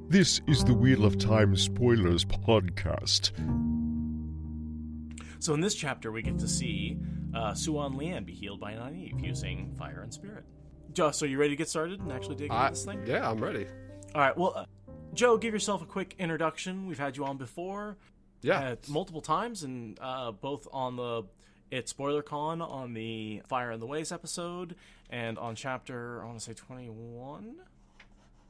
This is the Wheel of Time Spoilers podcast. So in this chapter, we get to see Suian Lian be healed by Nyneave using fire and spirit. Joe, so you ready to get started and actually dig into this thing? Yeah, I'm ready. All right, well, Joe, give yourself a quick introduction. We've had you on before. Yeah. Multiple times, and both on the SpoilerCon on the Fire and the Ways episode, and on chapter, I want to say 21?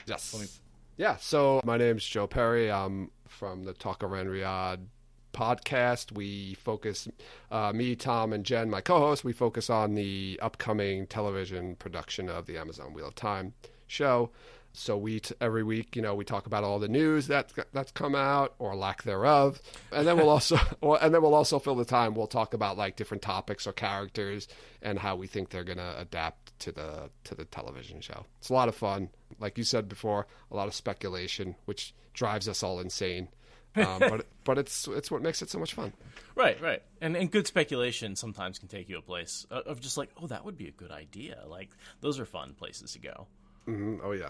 Yes. Yeah, so my name's Joe Perry. I'm from the Talk Around Riyadh podcast. We focus, me, Tom, and Jen, my co-host, we focus on the upcoming television production of the Amazon Wheel of Time show. So every week, we talk about all the news that's come out or lack thereof, and then we'll also fill the time. We'll talk about like different topics or characters and how we think they're gonna adapt to the television show. It's a lot of fun, like you said before, a lot of speculation, which drives us all insane. But it's what makes it so much fun. Right. And good speculation sometimes can take you a place of just like, oh, that would be a good idea. Like those are fun places to go. Mm-hmm. Oh yeah.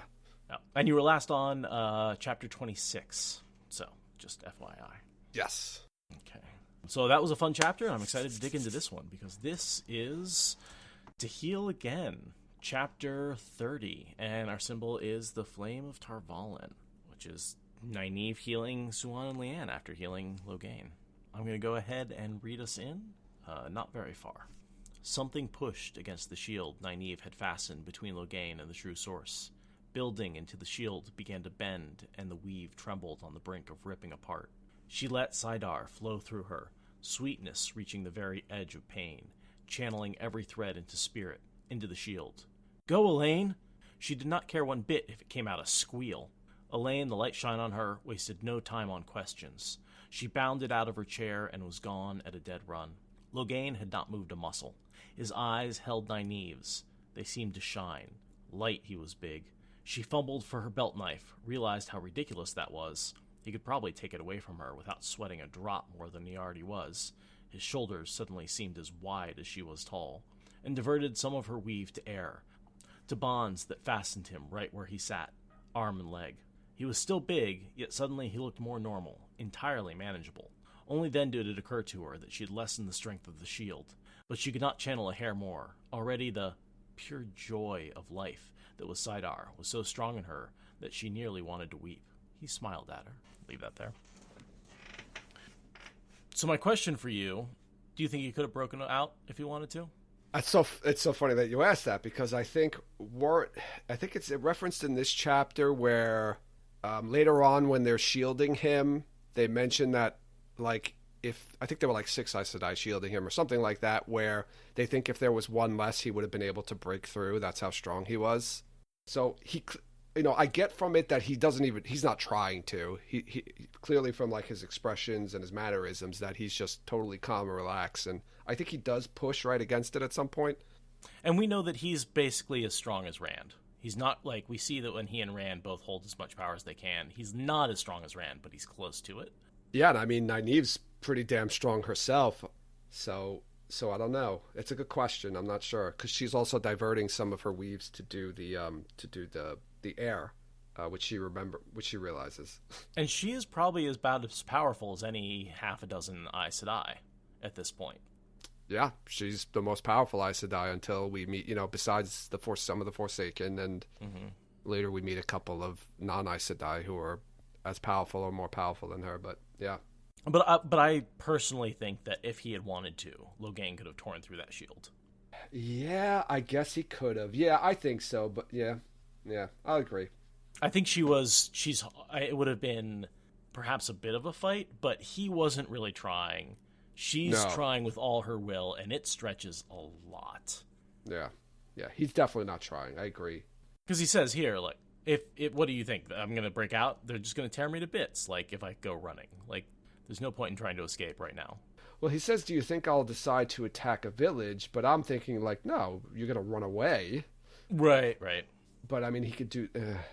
And you were last on chapter 26, so just FYI. Yes. Okay. So that was a fun chapter, and I'm excited to dig into this one, because this is To Heal Again, chapter 30, and our symbol is the Flame of Tarvalin, which is Nyneave healing Suian and Lian after healing Logain. I'm going to go ahead and read us in, not very far. Something pushed against the shield Nyneave had fastened between Logain and the true source. Building into the shield began to bend, and the weave trembled on the brink of ripping apart. She let Salidar flow through her, sweetness reaching the very edge of pain, channeling every thread into spirit, into the shield. "Go, Elaine!" She did not care one bit if it came out a squeal. Elaine, the light shine on her, wasted no time on questions. She bounded out of her chair and was gone at a dead run. Logain had not moved a muscle. His eyes held Nyneave's. They seemed to shine. Light, he was big. She fumbled for her belt knife, realized how ridiculous that was. He could probably take it away from her without sweating a drop more than he already was. His shoulders suddenly seemed as wide as she was tall, and diverted some of her weave to air, to bonds that fastened him right where he sat, arm and leg. He was still big, yet suddenly he looked more normal, entirely manageable. Only then did it occur to her that she had lessened the strength of the shield, but she could not channel a hair more. Already the pure joy of life that was Salidar was so strong in her that she nearly wanted to weep. He smiled at her. Leave that there. So my question for you, do you think he could have broken out if he wanted to? It's so funny that you asked that, because I think it's referenced in this chapter where later on when they're shielding him, they mention that like I think there were like 6 Aes Sedai shielding him or something like that, where they think if there was one less, he would have been able to break through. That's how strong he was. So he, I get from it that he's not trying to. He clearly, from like his expressions and his mannerisms, that he's just totally calm and relaxed. And I think he does push right against it at some point. And we know that he's basically as strong as Rand. He's not like, we see that when he and Rand both hold as much power as they can. He's not as strong as Rand, but he's close to it. Yeah, and I mean, Nyneave's pretty damn strong herself. So I don't know. It's a good question. I'm not sure, because she's also diverting some of her weaves to do the air, which she realizes. And she is probably about as powerful as any half a dozen Aes Sedai at this point. Yeah, she's the most powerful Aes Sedai until we meet, besides some of the Forsaken, and later we meet a couple of non-Aes Sedai who are as powerful or more powerful than her. But yeah. But I personally think that if he had wanted to, Logain could have torn through that shield. Yeah, I guess he could have. Yeah, I think so. But yeah, I'll agree. I think it would have been perhaps a bit of a fight, but he wasn't really trying. She's trying with all her will, and it stretches a lot. Yeah, he's definitely not trying. I agree. Because he says here, like, if what do you think? I'm going to break out? They're just going to tear me to bits, like, if I go running. Like, there's no point in trying to escape right now. Well, he says, do you think I'll decide to attack a village? But I'm thinking, like, no, you're going to run away. Right. But, I mean, he could do...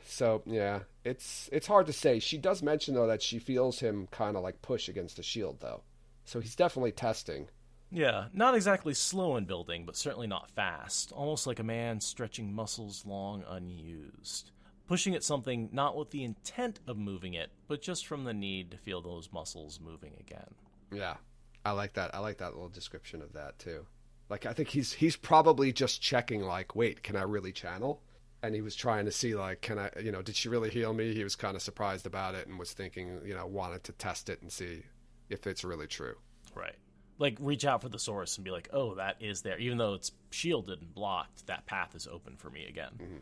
so, yeah, it's hard to say. She does mention, though, that she feels him kind of, like, push against the shield, though. So he's definitely testing. Yeah, not exactly slow in building, but certainly not fast. Almost like a man stretching muscles long unused. pushing at something not with the intent of moving it, but just from the need to feel those muscles moving again. Yeah, I like that. I like that little description of that too. Like, I think he's probably just checking, like, wait, can I really channel? And he was trying to see, like, can I, did she really heal me? He was kind of surprised about it and was thinking, wanted to test it and see if it's really true. Right. Like, reach out for the source and be like, oh, that is there. Even though it's shielded and blocked, that path is open for me again. Mm-hmm.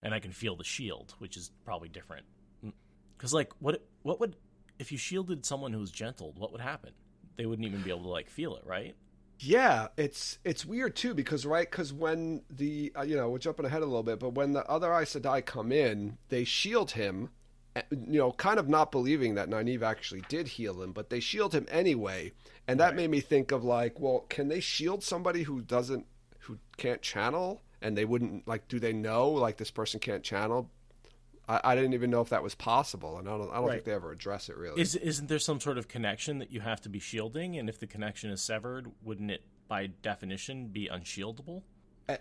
And I can feel the shield, which is probably different. Because, like, what would, if you shielded someone who was gentled, what would happen? They wouldn't even be able to, like, feel it, right? Yeah, it's weird, too, because when the, we're jumping ahead a little bit, but when the other Aes Sedai come in, they shield him, kind of not believing that Nyneave actually did heal him, but they shield him anyway. And that made me think of, like, well, can they shield somebody who can't channel? And they wouldn't, like, do they know, like, this person can't channel? I didn't even know if that was possible, and I don't think they ever address it, really. Isn't there some sort of connection that you have to be shielding? And if the connection is severed, wouldn't it, by definition, be unshieldable?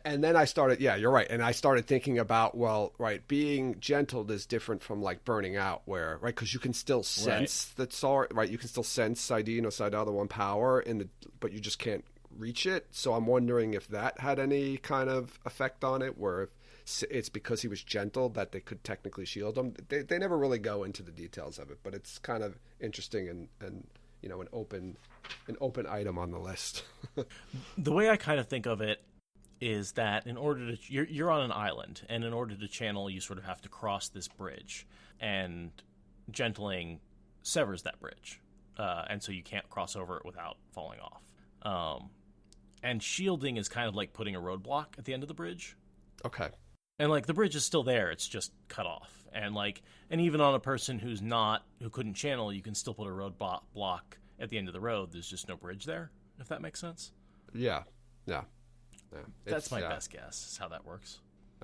And then I started, yeah, you're right. And I started thinking about, well, right, being gentled is different from, like, burning out, where, right, because you can still sense that Sar, right, you can still sense Sidene or Sidar, the one power, but you just can't reach it. So I'm wondering if that had any kind of effect on it, where if it's because he was gentle that they could technically shield him. They never really go into the details of it, but it's kind of interesting and an open item on the list. The way I kind of think of it is that in order to you're on an island, and in order to channel, you sort of have to cross this bridge, and gentling severs that bridge, and so you can't cross over it without falling off. And shielding is kind of like putting a roadblock at the end of the bridge. Okay. And, like, the bridge is still there, it's just cut off. And, like, and even on a person who couldn't channel, you can still put a roadblock at the end of the road. There's just no bridge there, if that makes sense. Yeah. That's my best guess, is how that works.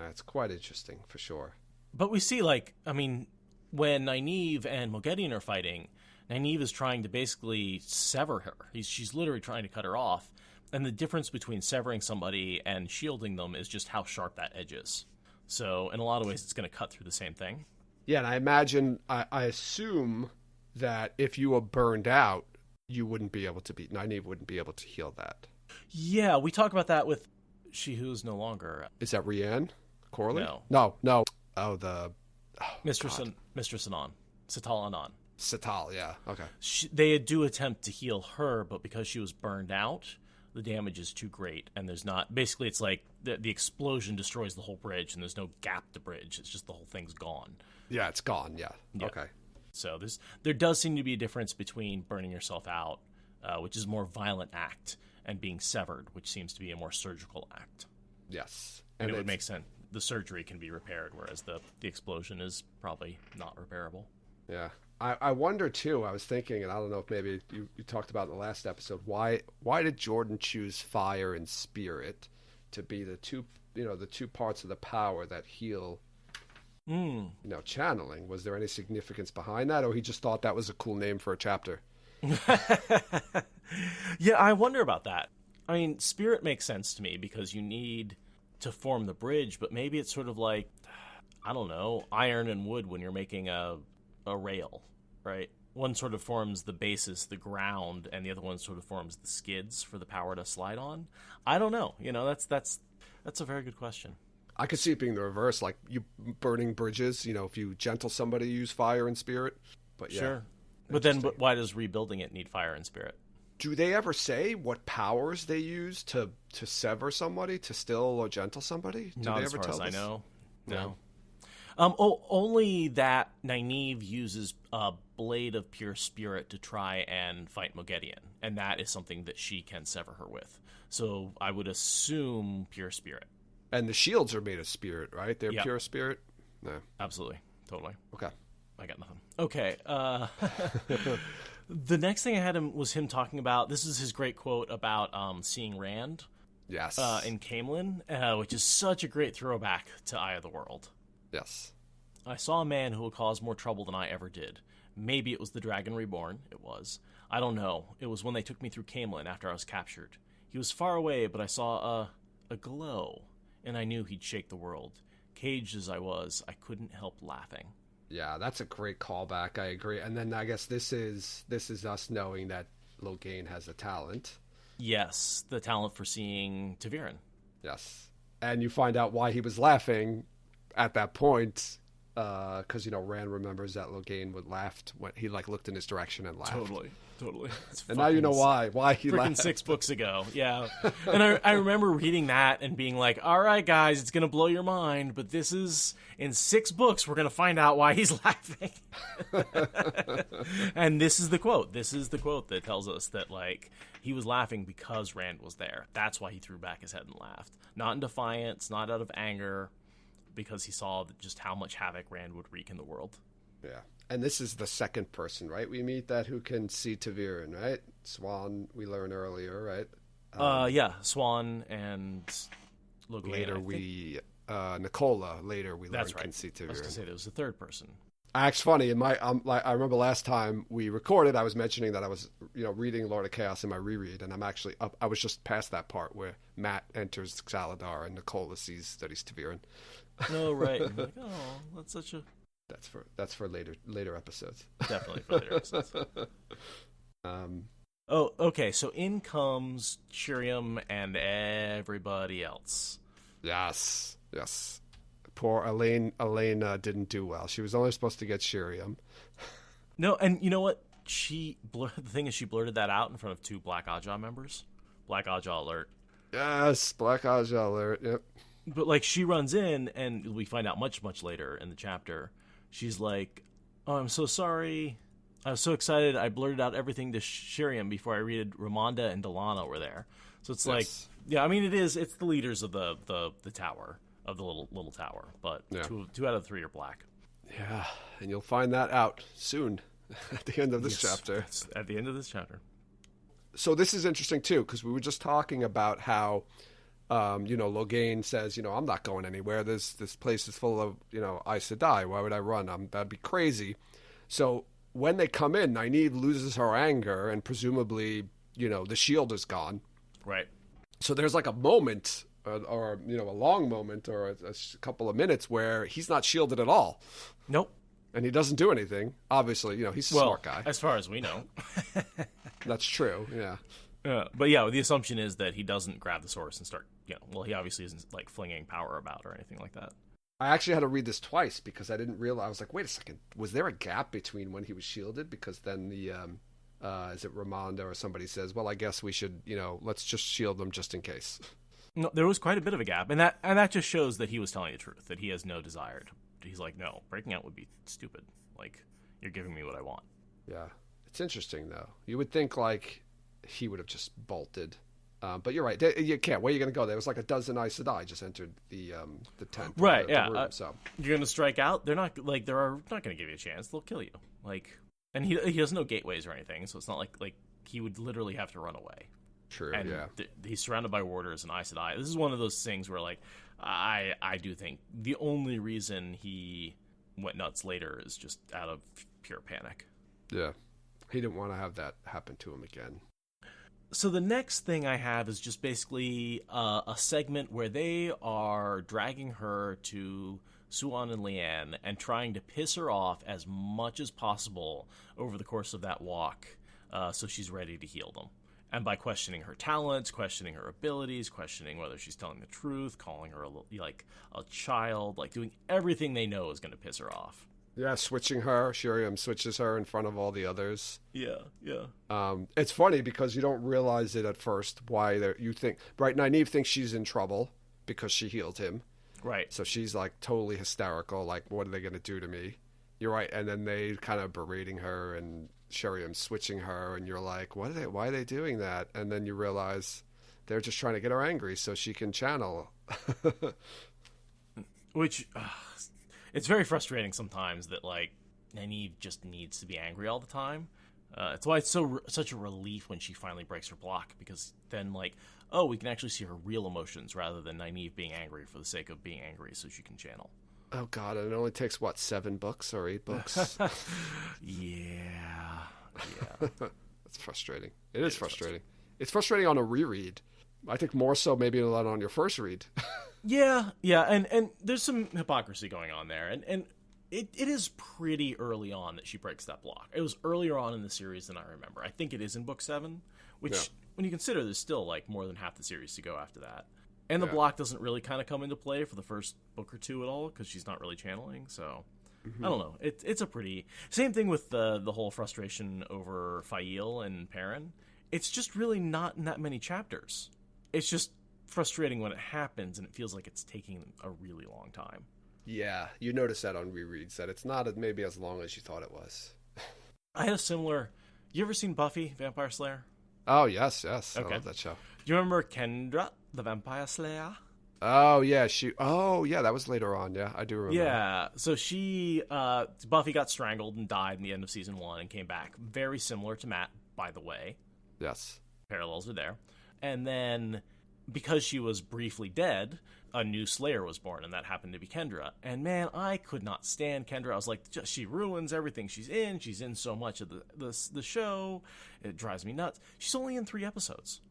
It's quite interesting, for sure. But we see, like, I mean, when Nyneave and Moghedien are fighting, Nyneave is trying to basically sever her. She's literally trying to cut her off. And the difference between severing somebody and shielding them is just how sharp that edge is. So, in a lot of ways, it's going to cut through the same thing. Yeah, and I imagine, I assume that if you were burned out, you wouldn't be able to Nyneave wouldn't be able to heal that. Yeah, we talk about that with She Who Is No Longer. Is that Rianne Corley? No. Oh, Mistress Anon. Sital Anon. Sital, yeah. Okay. They do attempt to heal her, but because she was burned out, the damage is too great, and there's not. Basically, it's like the explosion destroys the whole bridge, and there's no gap to bridge. It's just the whole thing's gone. Yeah, it's gone. Yeah. Okay. So there does seem to be a difference between burning yourself out, which is a more violent act, and being severed, which seems to be a more surgical act. Yes, and it would make sense. The surgery can be repaired, whereas the explosion is probably not repairable. Yeah. I wonder, too, I was thinking, and I don't know if maybe you talked about in the last episode, why did Jordan choose fire and spirit to be the two parts of the power that heal, channeling? Was there any significance behind that, or he just thought that was a cool name for a chapter? Yeah, I wonder about that. I mean, spirit makes sense to me because you need to form the bridge, but maybe it's sort of like, I don't know, iron and wood when you're making a rail, right? One sort of forms the basis, the ground, and the other one sort of forms the skids for the power to slide on. I don't know. That's a very good question. I could see it being the reverse, like you burning bridges. If you gentle somebody, you use fire and spirit. But yeah, sure. But why does rebuilding it need fire and spirit? Do they ever say what powers they use to sever somebody, to still or gentle somebody? Not as far as I know. No. Only that Nyneave uses a blade of pure spirit to try and fight Moghedien, and that is something that she can sever her with. So I would assume pure spirit. And the shields are made of spirit, right? They're pure spirit? No. Absolutely. Totally. Okay. I got nothing. Okay. The next thing I had was him talking about, this is his great quote about seeing Rand. Yes. In Camelin, which is such a great throwback to Eye of the World. Yes. I saw a man who will cause more trouble than I ever did. Maybe it was the Dragon Reborn. It was. I don't know. It was when they took me through Camelin after I was captured. He was far away, but I saw a glow, and I knew he'd shake the world. caged as I was, I couldn't help laughing. Yeah, that's a great callback. I agree. And then I guess this is us knowing that Logain has a talent. Yes, the talent for seeing Taviran. Yes. And you find out why he was laughing at that point, because, Rand remembers that Logain would laugh when he, looked in his direction and laughed. Totally. And now you know why he freaking laughed. 6 books ago. Yeah. And I remember reading that and being like, all right, guys, it's going to blow your mind, but this is, in 6 books, we're going to find out why he's laughing. And this is the quote. This is the quote that tells us that, he was laughing because Rand was there. That's why he threw back his head and laughed. Not in defiance, not out of anger, because he saw just how much havoc Rand would wreak in the world. Yeah. And this is the second person, right? We meet that who can see Taviran, right? Swan, we learned earlier, right? Yeah, Swan and Logain. Later Nicola, later we learned right. can see Taviran. I was going to say there was a third person. It's funny. In my, I remember last time we recorded, I was mentioning that I was, reading Lord of Chaos in my reread, and I'm actually up. I was just past that part where Matt enters Salidar and Nicola sees that he's Taviran. Oh, right. I'm like, oh, that's such a. That's for later episodes. Definitely for later episodes. Oh, okay. So in comes Shiriam and everybody else. Yes. Poor Elaine didn't do well. She was only supposed to get Shiriam. No, and you know what? The thing is, she blurted that out in front of 2 Black Aja members. Black Aja alert. Yes, Black Aja alert. Yep. But she runs in, and we find out much, much later in the chapter. She's like, "Oh, I'm so sorry. I was so excited. I blurted out everything to Shiriam before I read Ramonda and Delana were there." So it's yeah. I mean, it's the leaders of the tower, of the little tower. But yeah. two out of the 3 are black. Yeah, and you'll find that out soon at the end of this chapter. At the end of this chapter. So this is interesting too, because we were just talking about how. Logain says, I'm not going anywhere. This place is full of, Aes Sedai. Why would I run? That'd be crazy. So when they come in, Nyneave loses her anger, and presumably, the shield is gone. Right. So there's a moment, or a long moment, or a couple of minutes where he's not shielded at all. Nope. And he doesn't do anything. Obviously, he's a smart guy. As far as we know. That's true, yeah. But yeah, the assumption is that he doesn't grab the source and start, he obviously isn't flinging power about or anything like that. I actually had to read this twice because I didn't realize. I was like, wait a second, was there a gap between when he was shielded? Because then the, is it Ramonda or somebody says, well, I guess we should, let's just shield them just in case. No, there was quite a bit of a gap, and that just shows that he was telling the truth, that he has no desire. He's like, no, breaking out would be stupid. You're giving me what I want. Yeah. It's interesting, though. You would think, he would have just bolted. But you're right. You can't. Where are you going to go? There was a dozen Aes Sedai just entered the tent. Right. The yeah. room, so you're going to strike out. They're not not going to give you a chance. They'll kill you. And he doesn't know gateways or anything, so it's not like he would literally have to run away. True. And yeah. He's surrounded by warders and Aes Sedai. This is one of those things where I do think the only reason he went nuts later is just out of pure panic. Yeah. He didn't want to have that happen to him again. So the next thing I have is just basically a segment where they are dragging her to Suian and Leanne and trying to piss her off as much as possible over the course of that walk, so she's ready to heal them. And by questioning her talents, questioning her abilities, questioning whether she's telling the truth, calling her a child, doing everything they know is going to piss her off. Yeah, switching her. Shiriam switches her in front of all the others. Yeah. It's funny because you don't realize it at first why you think, right, Nyneave thinks she's in trouble because she healed him. Right. So she's totally hysterical, what are they going to do to me? You're right. And then they kind of berating her and Shiriam switching her, and you're like, why are they doing that? And then you realize they're just trying to get her angry so she can channel. Which... it's very frustrating sometimes that Nyneave just needs to be angry all the time. It's why it's such a relief when she finally breaks her block, because then we can actually see her real emotions rather than Nyneave being angry for the sake of being angry so she can channel. Oh God, and it only takes 7 books or 8 books? Yeah. That's frustrating. It is frustrating. It's frustrating on a reread. I think more so maybe than on your first read. Yeah, and there's some hypocrisy going on there, and it is pretty early on that she breaks that block. It was earlier on in the series than I remember. I think it is in book 7, which, when you consider there's still, like, more than half the series to go after that. And the block doesn't really kind of come into play for the first book or two at all, because she's not really channeling, so... I don't know. It's a pretty... Same thing with the whole frustration over Fail and Perrin. It's just really not in that many chapters. It's just frustrating when it happens, and it feels like it's taking a really long time. Yeah, you notice that on rereads, that it's not maybe as long as you thought it was. I had a similar... You ever seen Buffy, Vampire Slayer? Oh, yes. Okay. I love that show. Do you remember Kendra, the Vampire Slayer? Oh, yeah, that was later on, yeah, I do remember. Yeah, so she, Buffy got strangled and died in the end of season 1 and came back. Very similar to Matt, by the way. Yes. Parallels are there. And then, because she was briefly dead, a new Slayer was born, and that happened to be Kendra. And man, I could not stand Kendra. I was like, she ruins everything she's in. She's in so much of the show. It drives me nuts. She's only in 3 episodes.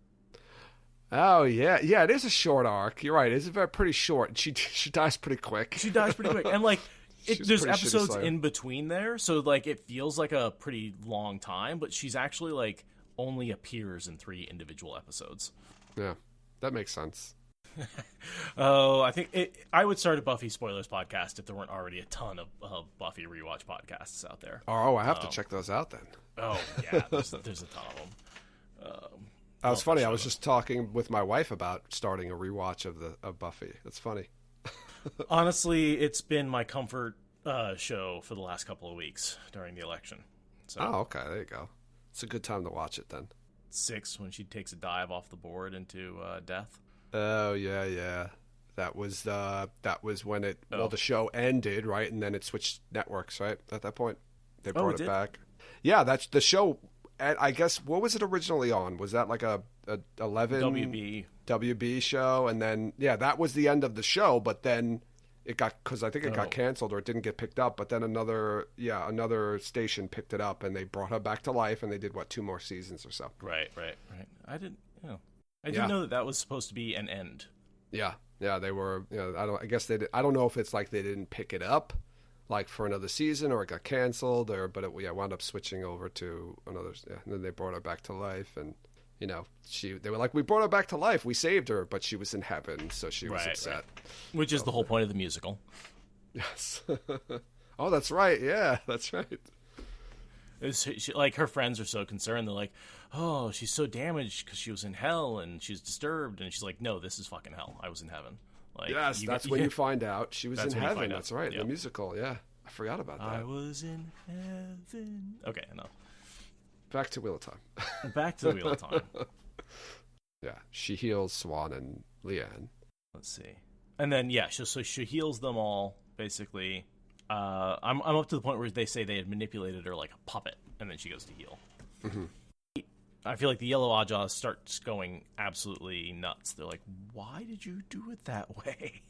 Oh, yeah. Yeah, it is a short arc. You're right. It's pretty short. She dies pretty quick. And, like, there's episodes shitty in between there, so, like, it feels like a pretty long time, but she's actually, like, only appears in 3 individual episodes. Yeah, that makes sense. Oh, I think I would start a Buffy spoilers podcast if there weren't already a ton of Buffy rewatch podcasts out there. Oh, I have to check those out then. Oh, yeah, there's a ton of them. That was funny. I was just talking with my wife about starting a rewatch of Buffy. That's funny. Honestly, it's been my comfort show for the last couple of weeks during the election. So, oh, okay. There you go. It's a good time to watch it then. 6, when she takes a dive off the board into death. Oh, yeah. That was when it. Oh. Well, the show ended, right, and then it switched networks, right? At that point, they brought it back. Yeah, that's the show. I guess, what was it originally on? Was that like a 11 WB show? And then, yeah, that was the end of the show, but then it got, because I think it got canceled or it didn't get picked up, but then another station picked it up and they brought her back to life and they did, 2 more seasons or so. Right. I didn't know that was supposed to be an end. Yeah, they were, I don't know if it's like they didn't pick it up, like for another season, or it got canceled, but it wound up switching over to another. Yeah, and then they brought her back to life, and they were like, we brought her back to life, we saved her, but she was in heaven, so she was upset. Right. Which is the whole point of the musical. Yes. Oh, that's right. Yeah, that's right. Like, her friends are so concerned. They're like, oh, she's so damaged because she was in hell and she's disturbed, and she's like, no, this is fucking hell. I was in heaven. Like, yes, that's when you find out she was in heaven. That's right, yep. The musical, yeah. I forgot about that. I was in heaven. Okay, enough. Back to Wheel of Time. Back to the Wheel of Time. Yeah, she heals Swan and Leanne. Let's see. And then, yeah, so she heals them all, basically. I'm up to the point where they say they had manipulated her like a puppet, and then she goes to heal. Mm-hmm. I feel like the Yellow Ajahs starts going absolutely nuts. They're like, why did you do it that way?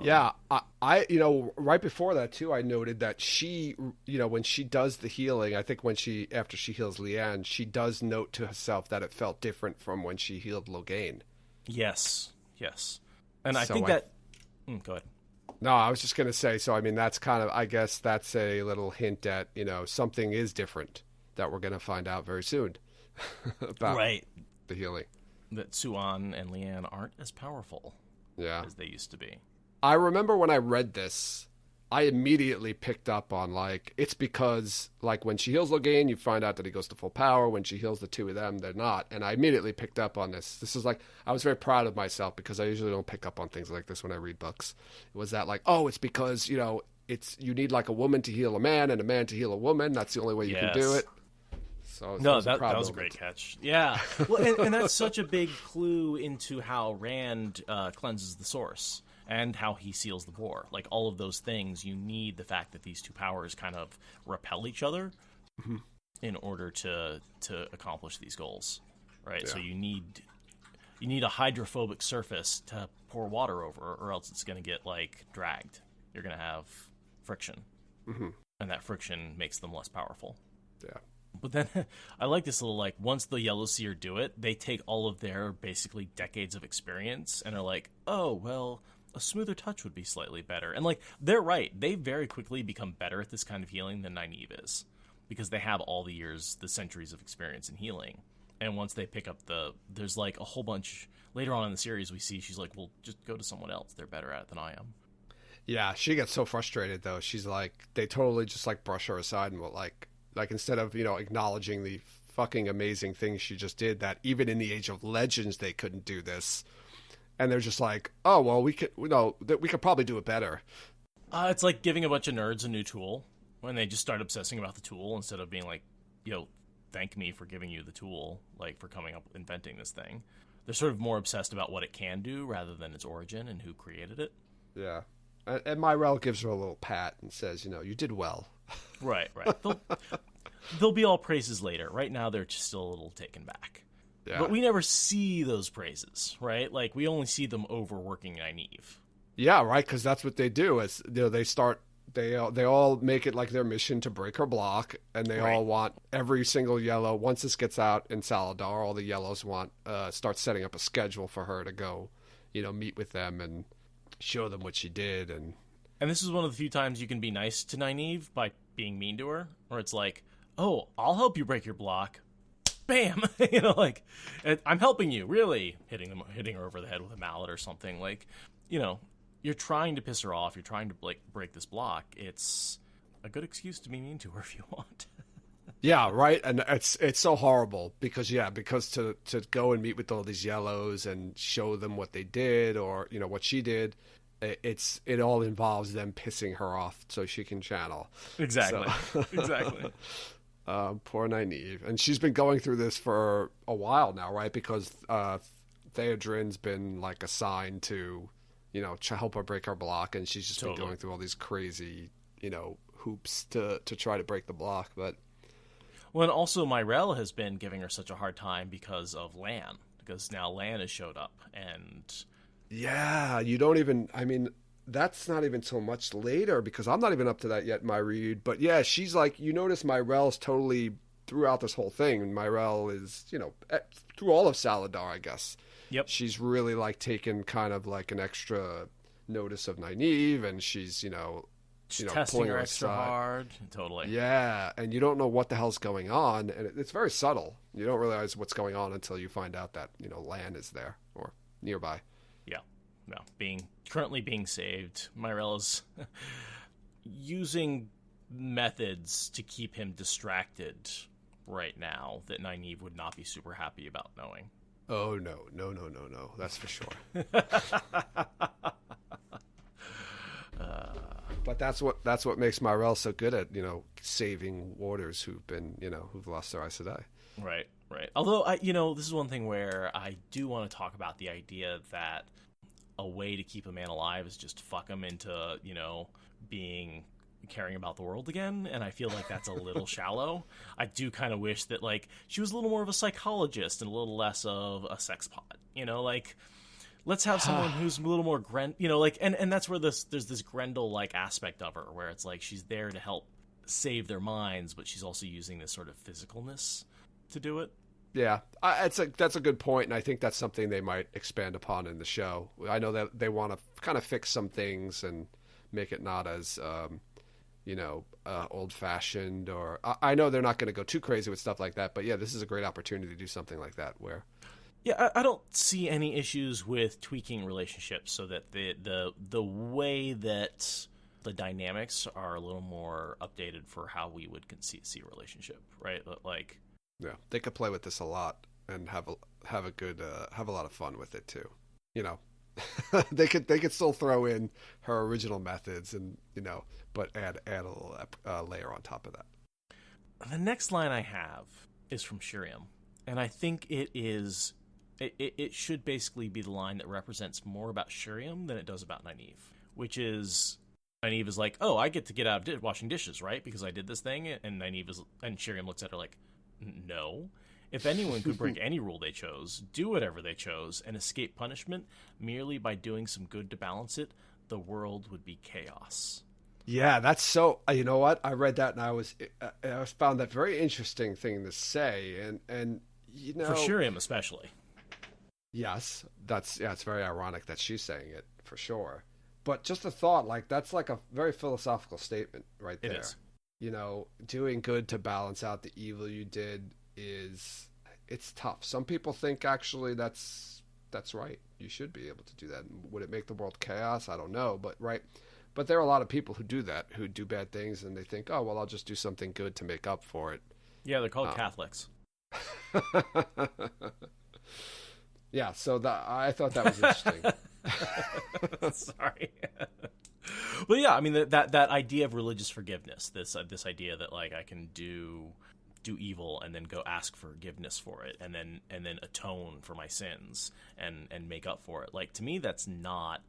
Yeah, I right before that too, I noted that she, when she does the healing, I think after she heals Leanne, she does note to herself that it felt different from when she healed Logain. Yes. And I think that... go ahead. No, I was just going to say, so I mean, that's kind of, I guess that's a little hint at, something is different that we're going to find out very soon about the healing. That Suian and Leanne aren't as powerful as they used to be. I remember when I read this, I immediately picked up on, it's because, when she heals Logain, you find out that he goes to full power. When she heals the 2 of them, they're not. And I immediately picked up on this. This is I was very proud of myself because I usually don't pick up on things like this when I read books. It was that, it's because, you need, a woman to heal a man and a man to heal a woman. That's the only way you can do it. So that was a great catch. Yeah. Well, and that's such a big clue into how Rand cleanses the source. And how he seals the war. All of those things, you need the fact that these 2 powers kind of repel each other in order to accomplish these goals, right? Yeah. So you need a hydrophobic surface to pour water over, or else it's going to get dragged. You're going to have friction, and that friction makes them less powerful. Yeah. But then I like this little, like, once the Yellow Seer do it, they take all of their basically decades of experience and are like, oh, well, a smoother touch would be slightly better. And, like, they're right. They very quickly become better at this kind of healing than Nyneave is, because they have all the years, the centuries of experience in healing. And once they pick up there's, like, a whole bunch, later on in the series we see, she's like, well, just go to someone else. They're better at it than I am. Yeah, she gets so frustrated, though. She's like, they totally just, like, brush her aside and will, like instead of, acknowledging the fucking amazing things she just did, that even in the Age of Legends they couldn't do this. And they're just like, oh, well, we could probably do it better. It's like giving a bunch of nerds a new tool when they just start obsessing about the tool instead of being like, thank me for giving you the tool, like, for coming up, inventing this thing. They're sort of more obsessed about what it can do rather than its origin and who created it. Yeah. And Myrelle gives her a little pat and says, you did well. Right. They'll be all praises later. Right now, they're just still a little taken back. Yeah. But we never see those praises, right? Like, we only see them overworking Nyneave. Yeah, right, because that's what they do. Is they all make it like their mission to break her block, and they all want every single yellow. Once this gets out in Salidar, all the yellows want start setting up a schedule for her to go, meet with them and show them what she did. And this is one of the few times you can be nice to Nyneave by being mean to her, where it's like, oh, I'll help you break your block. Bam! Like, I'm helping you, really. Hitting her over the head with a mallet or something. Like, you're trying to piss her off. You're trying to, like, break this block. It's a good excuse to be mean to her if you want. Yeah, right. And it's so horrible because to go and meet with all these yellows and show them what they did or, what she did, it all involves them pissing her off so she can channel. Exactly. So. Exactly. Poor Nyneave. And she's been going through this for a while now, right? Because Theodrin's been, like, assigned to, to help her break her block, and she's just been going through all these crazy, hoops to try to break the block. But well, and also Myrelle has been giving her such a hard time because of Lan, because now Lan has showed up, and yeah, that's not even so much later because I'm not even up to that yet in my read. But yeah, she's like, you notice Myrelle's totally throughout this whole thing. And Myrelle is, through all of Salidar, I guess. Yep. She's really like taken kind of like an extra notice of Nyneave, and she's, testing her extra hard. Totally. Yeah. And you don't know what the hell's going on. And it's very subtle. You don't realize what's going on until you find out that, Lan is there or nearby. Yeah. No, currently being saved. Myrella's using methods to keep him distracted right now that Nyneave would not be super happy about knowing. Oh, no. That's for sure. But that's what makes Myrelle so good at, saving warders who've lost their Aes Sedai. Right. Although, this is one thing where I do want to talk about the idea that a way to keep a man alive is just fuck him into, caring about the world again, and I feel like that's a little shallow. I do kind of wish that, like, she was a little more of a psychologist and a little less of a sex pot, like, let's have someone who's a little more and that's where there's this Grendel-like aspect of her, where it's like she's there to help save their minds, but she's also using this sort of physicalness to do it. Yeah, that's a good point, and I think that's something they might expand upon in the show. I know that they want to kind of fix some things and make it not as, old-fashioned, or I know they're not going to go too crazy with stuff like that, but yeah, this is a great opportunity to do something like that where... Yeah, I don't see any issues with tweaking relationships so that the way that the dynamics are a little more updated for how we would see a relationship, right? Like... Yeah, they could play with this a lot and have a lot of fun with it too. They could still throw in her original methods and but add a little layer on top of that. The next line I have is from Shiriam, and I think it should basically be the line that represents more about Shiriam than it does about Nyneave, which is Nyneave is like, oh, I get to get out of washing dishes, right? Because I did this thing, and Shiriam looks at her like, no. If anyone could break any rule they chose, do whatever they chose, and escape punishment merely by doing some good to balance it, the world would be chaos. Yeah, that's so. You know what? I read that and I found that very interesting thing to say, and you know, For Shuriam especially. yes, it's very ironic that she's saying it for sure. But just a thought, like that's like a very philosophical statement right there. It is. You know, doing good to balance out the evil you did it's tough. Some people think actually that's right. You should be able to do that. Would it make the world chaos? I don't know, but right. But there are a lot of people who do that, who do bad things, and they think, oh well, I'll just do something good to make up for it. Yeah, they're called Catholics. Yeah, so I thought that was interesting. Sorry. But yeah, I mean that idea of religious forgiveness, this idea that like I can do evil and then go ask forgiveness for it and then atone for my sins and make up for it. Like to me that's not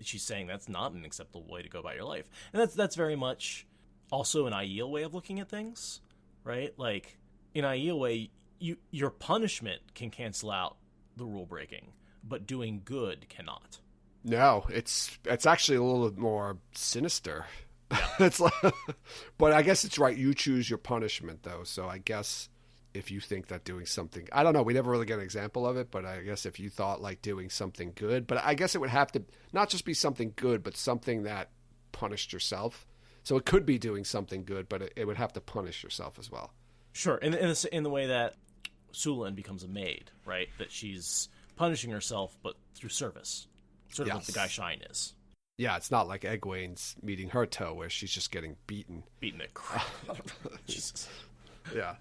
she's saying that's not an acceptable way to go about your life. And that's very much also an Aiel way of looking at things, right? Like in Aiel way your punishment can cancel out the rule breaking, but doing good cannot. No, it's actually a little bit more sinister. Yeah. It's like, but I guess it's right. You choose your punishment, though. So I guess if you think that doing something, I don't know. We never really get an example of it, but I guess if you thought like doing something good, but I guess it would have to not just be something good, but something that punished yourself. So it could be doing something good, but it would have to punish yourself as well. Sure, in the way that Suian becomes a maid, right? That she's punishing herself, but through service. Sort of what the Guy Shine is. Yeah, it's not like Egwene's meeting her toe, where she's just getting beaten. Beaten it crap. Jesus. Yeah.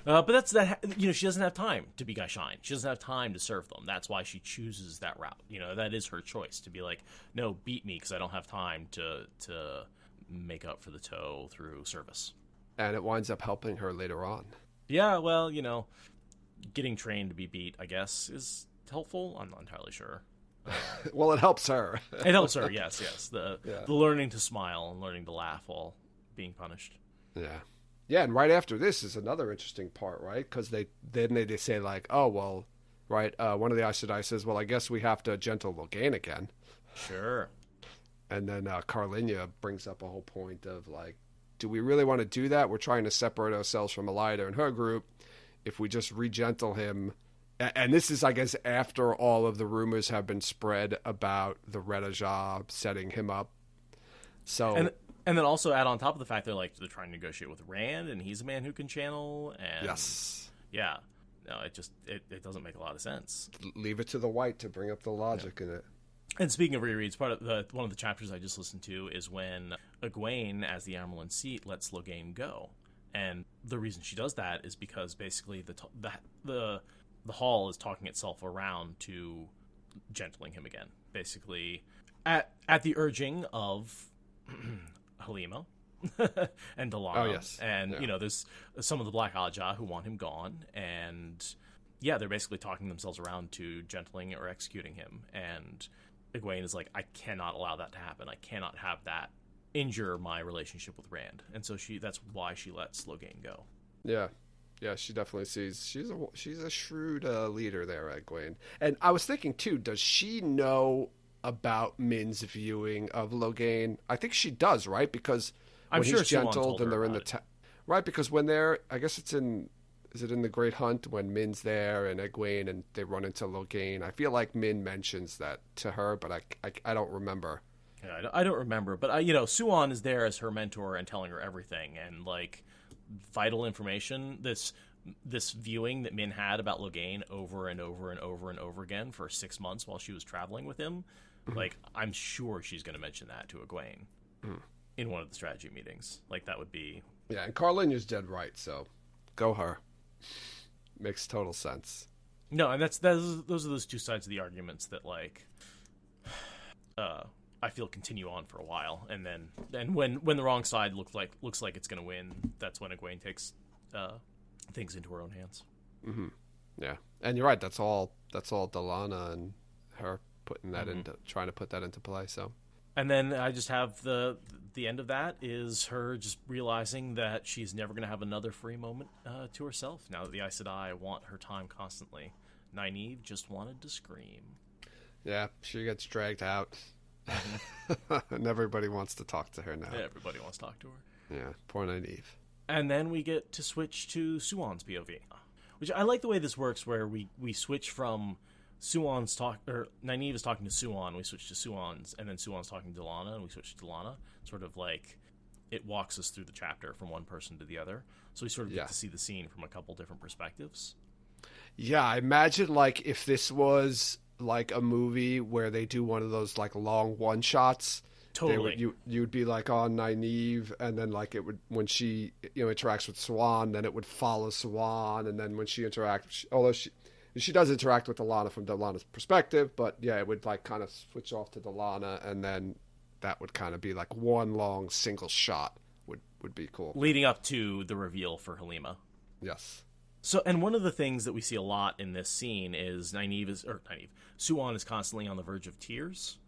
But that's that. You know, she doesn't have time to be Guy Shine. She doesn't have time to serve them. That's why she chooses that route. You know, that is her choice to be like, no, beat me because I don't have time to make up for the toe through service. And it winds up helping her later on. Yeah, well, you know, getting trained to be beat, I guess, is helpful. I'm not entirely sure. Well, it helps her. It helps her, yes. The learning to smile and learning to laugh while being punished. Yeah. Yeah, and right after this is another interesting part, right? Because they say like, oh, well, right, one of the Aes Sedai says, well, I guess we have to gentle Logain again. Sure. And then Carlinia brings up a whole point of like, do we really want to do that? We're trying to separate ourselves from Elida and her group. If we just regentle him... And this is, I guess, after all of the rumors have been spread about the Redajah setting him up. So, and then also add on top of the fact they're trying to negotiate with Rand, and he's a man who can channel. And yes, yeah, no, it doesn't make a lot of sense. Leave it to the White to bring up the logic in it. And speaking of rereads, one of the chapters I just listened to is when Egwene, as the Amarylline Seat, lets Logain go, and the reason she does that is because basically the Hall is talking itself around to gentling him again, basically at the urging of Halima and Delana. Oh, yes. And, you know, there's some of the Black Ajah who want him gone, and yeah, they're basically talking themselves around to gentling or executing him, and Egwene is like, I cannot allow that to happen. I cannot have that injure my relationship with Rand. And so that's why she lets Logain go. Yeah. Yeah, she definitely sees she's a shrewd leader there, Egwene. And I was thinking too, does she know about Min's viewing of Logain? I think she does, right? Because when he's gentled and they're in the right, because when they're, I guess is it in the Great Hunt when Min's there and Egwene and they run into Logain? I feel like Min mentions that to her, but I don't remember. Yeah, I don't remember, but you know, Suian is there as her mentor and telling her everything, and like vital information. This viewing that Min had about Logain over and over and over and over again for 6 months while she was traveling with him. Like, I'm sure she's going to mention that to Egwene in one of the strategy meetings. Like, that would be... Yeah, and Carlinia's dead right, so go her. Makes total sense. No, and those are those two sides of the arguments that, like, I feel continue on for a while, and then when the wrong side looks like it's going to win, that's when Egwene takes things into her own hands. Mm-hmm. Yeah, and you're right. That's all Delana and her putting that into trying to put that into play. So, and then I just have the end of that is her just realizing that she's never going to have another free moment to herself now that the Aes Sedai want her time constantly. Nyneave just wanted to scream. Yeah, she gets dragged out. And everybody wants to talk to her now. Yeah, everybody wants to talk to her. Yeah, poor Nyneave. And then we get to switch to Suian's POV, which I like the way this works, where we switch from Nyneave is talking to Suian, we switch to Suian's, and then Suian's talking to Delana, and we switch to Delana. Sort of like it walks us through the chapter from one person to the other, so we sort of get to see the scene from a couple different perspectives. Yeah, I imagine like if this was like a movie where they do one of those like long one shots. Totally. You'd be like on Nyneave, and then like it would, when she interacts with Suian, then it would follow Suian, and then when she interacts, although she does interact with Delana from Delana's perspective, but yeah, it would like kind of switch off to Delana, and then that would kind of be like one long single shot would be cool. Leading up to the reveal for Halima. Yes. So, and one of the things that we see a lot in this scene is Suian is constantly on the verge of tears.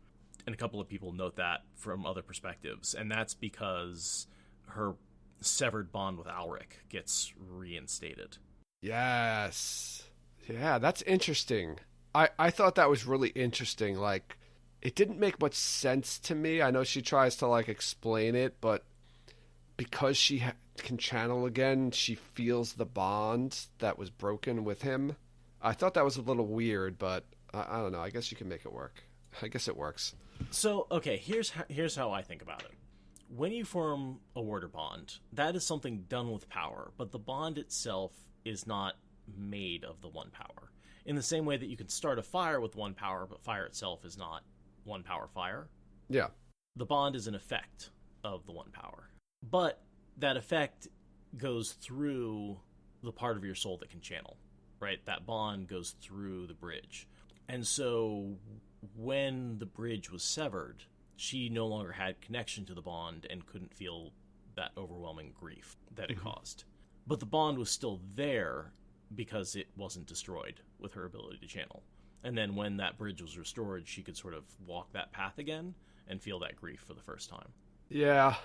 And a couple of people note that from other perspectives. And that's because her severed bond with Alric gets reinstated. Yes. Yeah, that's interesting. I thought that was really interesting. Like, it didn't make much sense to me. I know she tries to, like, explain it, but because she can channel again, she feels the bond that was broken with him. I thought that was a little weird, but I don't know. I guess you can make it work. I guess it works. So, okay, here's how I think about it. When you form a warder bond, that is something done with power, but the bond itself is not made of the one power. In the same way that you can start a fire with one power, but fire itself is not one power fire. Yeah. The bond is an effect of the one power. But that effect goes through the part of your soul that can channel, right? That bond goes through the bridge. And so when the bridge was severed, she no longer had connection to the bond and couldn't feel that overwhelming grief that it caused. But the bond was still there because it wasn't destroyed with her ability to channel. And then when that bridge was restored, she could sort of walk that path again and feel that grief for the first time. Yeah.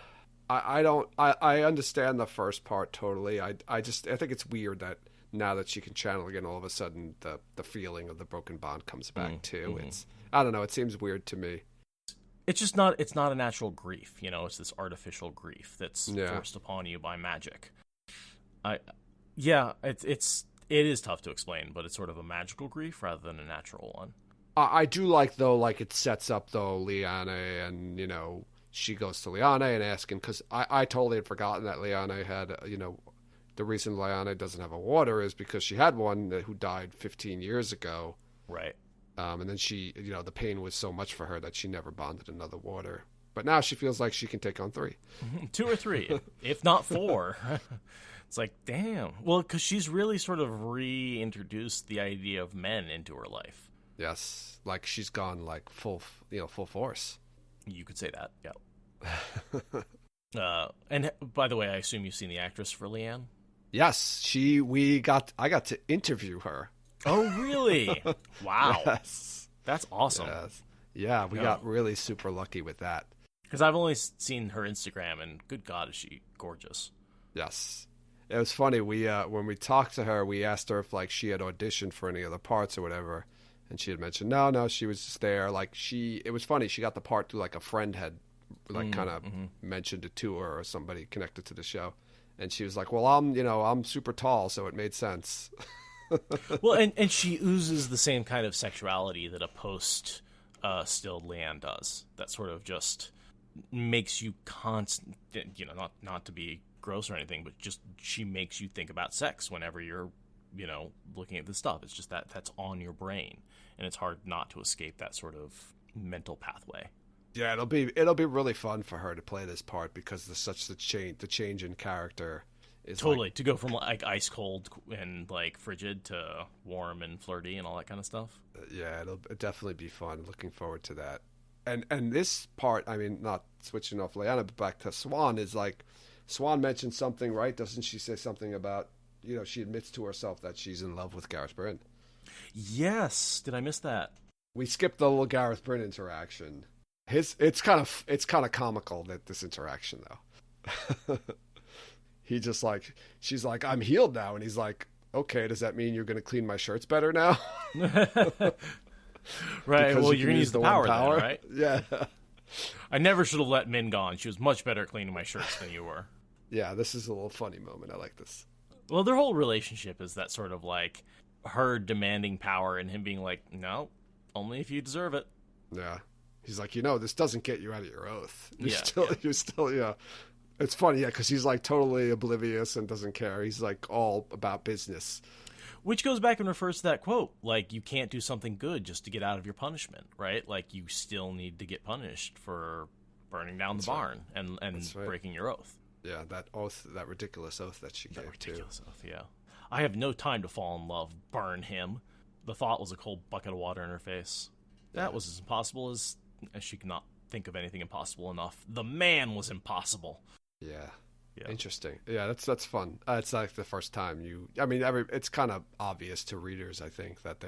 I understand the first part totally. I think it's weird that now that she can channel again, all of a sudden the feeling of the broken bond comes back too. It's, I don't know, it seems weird to me. It's just not a natural grief, it's this artificial grief that's forced upon you by magic. It is tough to explain, but it's sort of a magical grief rather than a natural one. I do like, though, like it sets up, though, Liane, and, she goes to Liane and asking, because I totally had forgotten that Liane had, the reason Liane doesn't have a warder is because she had one who died 15 years ago. Right. And then she, the pain was so much for her that she never bonded another warder. But now she feels like she can take on 3. 2 or 3, if not 4. It's like, damn. Well, because she's really sort of reintroduced the idea of men into her life. Yes. Like she's gone like full force. You could say that, yeah. And by the way, I assume you've seen the actress for Liane? Yes. I got to interview her. Oh, really? Wow. Yes. That's awesome. Yes. Yeah, we got really super lucky with that. Because I've only seen her Instagram, and good God, is she gorgeous. Yes. It was funny. We when we talked to her, we asked her if like she had auditioned for any other parts or whatever, and she had mentioned no, she was just there. Like it was funny. She got the part through like a friend had like kind of mentioned it to her or somebody connected to the show, and she was like, "Well, I'm super tall, so it made sense." Well, and she oozes the same kind of sexuality that a post stilled Liane does. That sort of just makes you constant, not to be gross or anything, but just she makes you think about sex whenever you're looking at this stuff. It's just that's on your brain, and it's hard not to escape that sort of mental pathway. Yeah, it'll be really fun for her to play this part because there's such the change in character is totally to go from like ice cold and like frigid to warm and flirty and all that kind of stuff. Yeah, it'll definitely be fun. Looking forward to that. And this part, I mean, not switching off Liane, but back to Swan, is like Swan mentioned something, right? Doesn't she say something about, she admits to herself that she's in love with Gareth Bryn? Yes. Did I miss that? We skipped the little Gareth Bryn interaction. It's kind of comical, that this interaction though. He just like, she's like, I'm healed now, and he's like, okay, does that mean you're going to clean my shirts better now? Right. Because well, you're going to use the power. Then, right? Yeah. I never should have let Min gone. She was much better at cleaning my shirts than you were. Yeah, this is a little funny moment. I like this. Well, their whole relationship is that sort of like her demanding power and him being like, no, only if you deserve it. Yeah. He's like, this doesn't get you out of your oath. You're still, yeah. It's funny, yeah, because he's like totally oblivious and doesn't care. He's like all about business. Which goes back and refers to that quote, like, you can't do something good just to get out of your punishment, right? Like, you still need to get punished for burning down the barn and breaking your oath. Yeah, that oath, that ridiculous oath that she gave, ridiculous oath, yeah. I have no time to fall in love. Burn him. The thought was a cold bucket of water in her face. That was as impossible as she could not think of anything impossible enough. The man was impossible. Yeah. Interesting. Yeah, that's fun. It's like the first time it's kind of obvious to readers, I think, that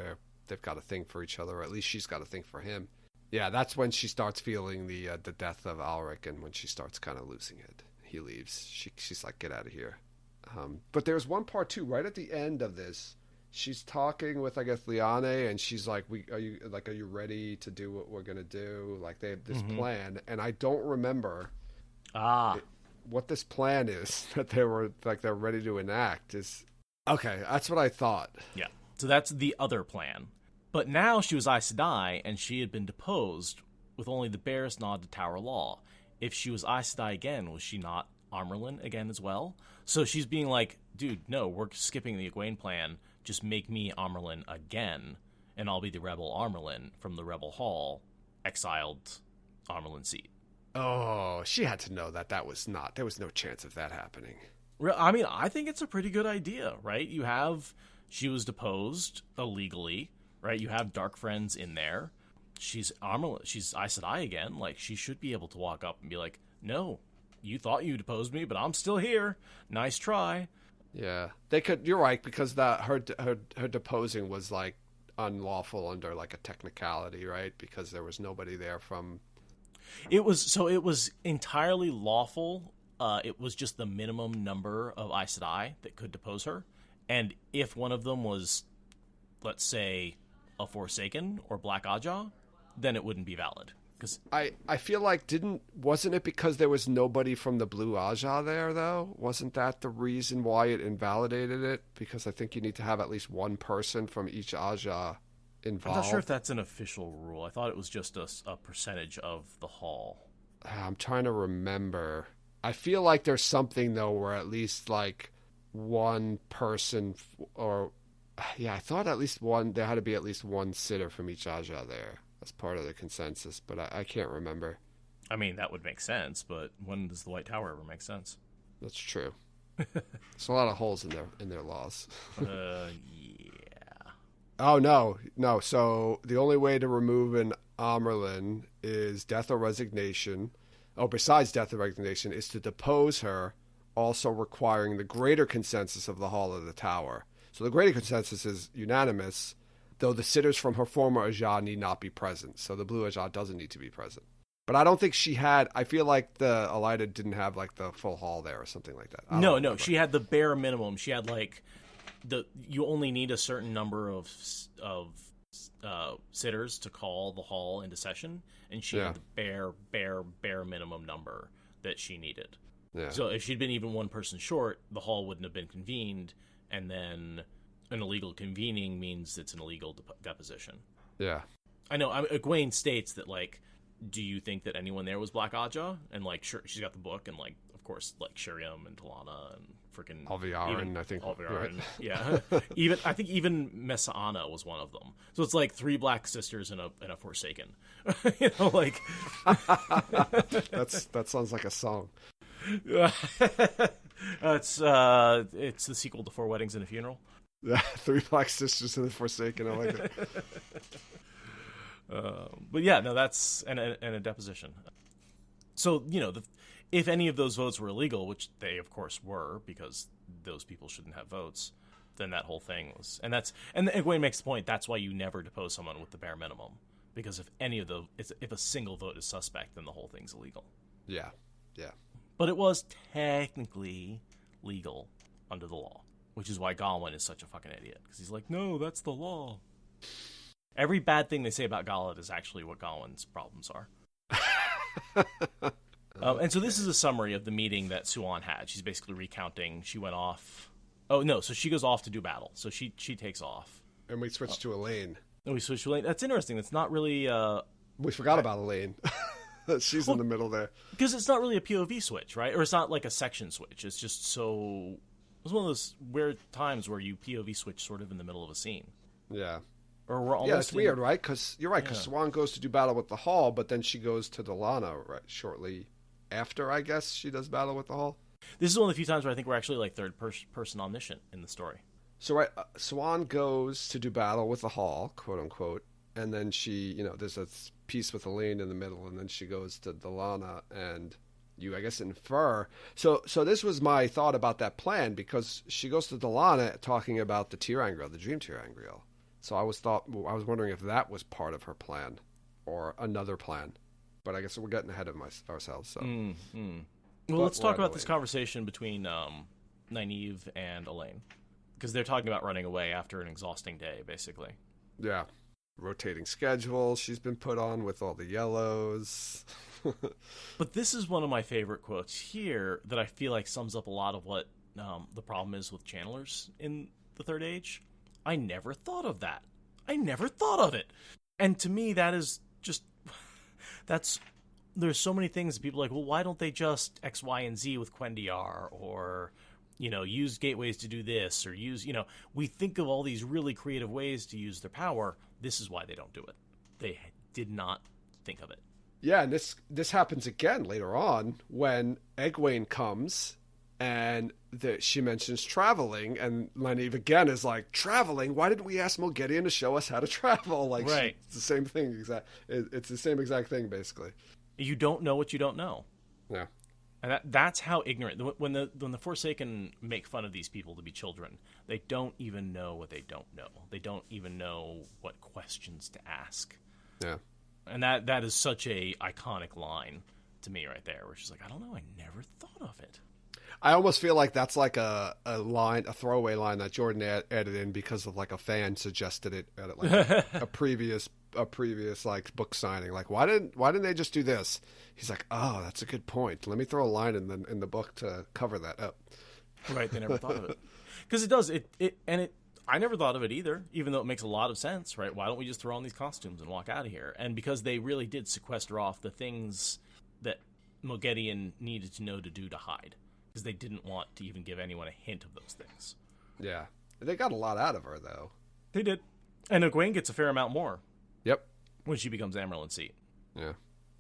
they've got a thing for each other, or at least she's got a thing for him. Yeah, that's when she starts feeling the death of Alric, and when she starts kind of losing it. He leaves. She's like, get out of here. But there's one part too, right at the end of this. She's talking with, I guess, Liane, and she's like, "Are you ready to do what we're gonna do?" Like they have this plan, and I don't remember what this plan is that they're ready to enact. Is okay. That's what I thought. Yeah. So that's the other plan. But now she was Aes Sedai, and she had been deposed with only the barest nod to Tower Law. If she was Aes Sedai again, was she not Amyrlin again as well? So she's being like, dude, no, we're skipping the Egwene plan. Just make me Amyrlin again, and I'll be the rebel Amyrlin from the Rebel Hall, exiled Amyrlin seat. Oh, she had to know that was not. There was no chance of that happening. I mean, I think it's a pretty good idea, right? She was deposed illegally, right? You have dark friends in there. She's Amyrlin. She's Aes Sedai again. Like, she should be able to walk up and be like, no, you thought you deposed me, but I'm still here. Nice try. Yeah, they could. You're right, because her deposing was like unlawful under like a technicality, right? Because there was nobody there from. It was entirely lawful. It was just the minimum number of Aes Sedai that could depose her, and if one of them was, let's say, a Forsaken or Black Ajah, then it wouldn't be valid. Because I feel like wasn't it because there was nobody from the Blue Ajah there, though? Wasn't that the reason why it invalidated it? Because I think you need to have at least one person from each Ajah involved. I'm not sure if that's an official rule. I thought it was just a percentage of the hall. I'm trying to remember. I feel like there's something, though, where at least like one person I thought at least there had to be at least one sitter from each Ajah there. That's part of the consensus, but I can't remember. I mean, that would make sense, but when does the White Tower ever make sense? That's true. There's a lot of holes in their laws. Yeah. Oh, no. So the only way to remove an Amyrlin is death or resignation. Oh, besides death or resignation, is to depose her, also requiring the greater consensus of the Hall of the Tower. So the greater consensus is unanimous, though the sitters from her former Ajah need not be present. So the Blue Ajah doesn't need to be present. But I don't think she had. I feel like the Elida didn't have like the full hall there or something like that. No, she had the bare minimum. She had like you only need a certain number of sitters to call the hall into session, and she had the bare minimum number that she needed. Yeah. So if she'd been even one person short, the hall wouldn't have been convened, and then an illegal convening means it's an illegal deposition. Yeah. I know. Egwene states that, like, do you think that anyone there was Black Ajah? And, like, sure, she's got the book, and, like, of course, like, Shuriam and Delana and freaking Alviarin, I think. Alviarin, right. Yeah. I think even Messana was one of them. So it's like 3 Black Sisters and a Forsaken. You know, like. That sounds like a song. It's the sequel to 4 Weddings and a Funeral. Yeah, 3 Black Sisters and the Forsaken. I like it. But yeah, no, that's and a deposition. So, you know, if any of those votes were illegal, which they of course were, because those people shouldn't have votes, then that whole thing was, and Egwene makes the point. That's why you never depose someone with the bare minimum, because if a single vote is suspect, then the whole thing's illegal. Yeah. But it was technically legal under the law. Which is why Gawain is such a fucking idiot. Because he's like, no, that's the law. Every bad thing they say about Galad is actually what Gawain's problems are. And so this is a summary of the meeting that Suian had. She's basically recounting. She went off. Oh, no, so she goes off to do battle. So she takes off. And we switched to Elaine. And we switch to Elaine. That's interesting. It's not really... We forgot about Elaine. She's in the middle there. Because it's not really a POV switch, right? Or it's not like a section switch. It's just so... It's one of those weird times where you POV switch sort of in the middle of a scene. Yeah. Or we're almost... Yeah, it's weird, right? Because you're right, because Suian goes to do battle with the Hall, but then she goes to Delana right shortly after, I guess, she does battle with the Hall. This is one of the few times where I think we're actually like third-person omniscient in the story. So, right, Suian goes to do battle with the Hall, quote-unquote, and then she, there's a piece with Elaine in the middle, and then she goes to Delana, and you, I guess, infer. So this was my thought about that plan, because she goes to Delana talking about the Tirangriel, the Dream Tirangriel. So I was wondering if that was part of her plan, or another plan. But I guess we're getting ahead of ourselves. So. Well, let's talk about this conversation between Nyneave and Elaine. Because they're talking about running away after an exhausting day, basically. Yeah. Rotating schedule she's been put on with all the yellows. But this is one of my favorite quotes here that I feel like sums up a lot of what the problem is with channelers in the Third Age. I never thought of that. I never thought of it. And to me, that is just... There's so many things that people are like, well, why don't they just X, Y, and Z with Quendiar? Or... use gateways to do this, or use, we think of all these really creative ways to use their power. This is why they don't do it. They did not think of it. Yeah, and this happens again later on when Egwene comes and she mentions traveling, and Nyneave again is like, traveling? Why didn't we ask Mulgedian to show us how to travel? Like, right. It's the same thing. It's the same exact thing, basically. You don't know what you don't know. Yeah. And that's how ignorant. When the Forsaken make fun of these people to be children, they don't even know what they don't know. They don't even know what questions to ask. Yeah. And that is such a iconic line to me right there, where she's like, I don't know, I never thought of it. I almost feel like that's like a throwaway line that Jordan added in because of like a fan suggested it at like a previous like book signing. Like, why didn't they just do this? He's like, oh, that's a good point. Let me throw a line in the book to cover that up. Right, they never thought of it because it does it. I never thought of it either, even though it makes a lot of sense. Right? Why don't we just throw on these costumes and walk out of here? And because they really did sequester off the things that Mulgedian needed to know to do to hide, because they didn't want to even give anyone a hint of those things. Yeah, they got a lot out of her though. They did, and Egwene gets a fair amount more. Yep. When she becomes Amyrlin's seat. Yeah.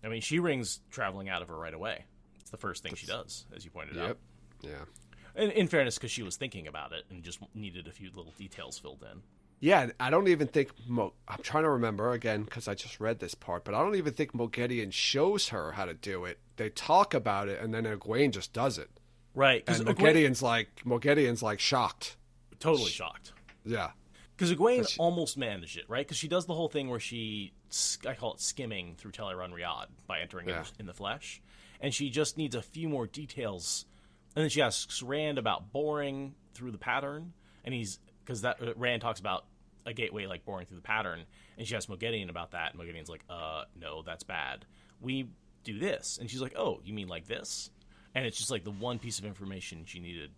I mean, she wrings traveling out of her right away. It's the first thing she does, as you pointed out. Yeah. And in fairness, because she was thinking about it and just needed a few little details filled in. Yeah, I don't even think... I'm trying to remember, again, because I just read this part, but I don't even think Mulgedian shows her how to do it. They talk about it, and then Egwene just does it. Right. And Mulgedian's like shocked. Totally shocked. Yeah. Because Egwene almost managed it, right? Because she does the whole thing where I call it skimming through Teleron Riyadh by entering in the flesh. And she just needs a few more details. And then she asks Rand about boring through the pattern. And because Rand talks about a gateway like boring through the pattern. And she asks Mulgedian about that. And Mulgedian's like, no, that's bad. We do this. And she's like, oh, you mean like this? And it's just like the one piece of information she needed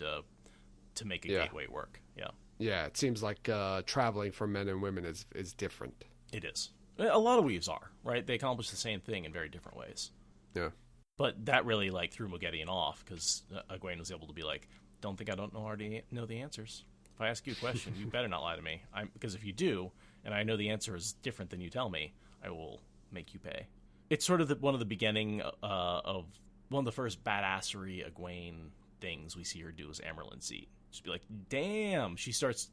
to make a gateway work. Yeah. Yeah, it seems like traveling for men and women is different. It is. A lot of weaves are, right? They accomplish the same thing in very different ways. Yeah. But that really threw Mulgedian off, because Egwene was able to be like, don't think I don't already know the answers. If I ask you a question, you better not lie to me. Because if you do, and I know the answer is different than you tell me, I will make you pay. It's sort of one of the beginning of one of the first badassery Egwene things we see her do is Amyrlin's seat. Just be like, damn,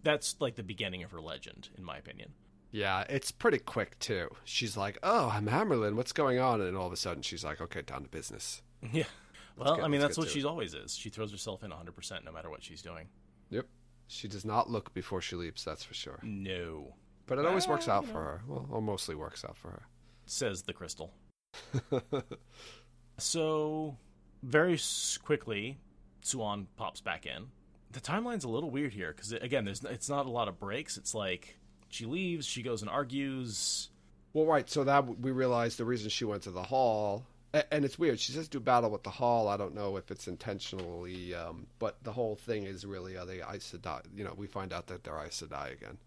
that's like the beginning of her legend, in my opinion. Yeah, it's pretty quick, too. She's like, oh, I'm Amyrlin, what's going on? And all of a sudden, she's like, okay, down to business. Yeah. Well, that's what she always is. She throws herself in 100% no matter what she's doing. Yep. She does not look before she leaps, that's for sure. No. But it always works out for her. Well, it mostly works out for her. Says the crystal. So, very quickly, Suian pops back in. The timeline's a little weird here, because, again, it's not a lot of breaks. It's like, she leaves, she goes and argues. Well, right, so that we realized the reason she went to the hall And it's weird. She says do battle with the Hall. I don't know if it's intentionally, but the whole thing is really are they Aes Sedai? We find out that they're Aes Sedai again.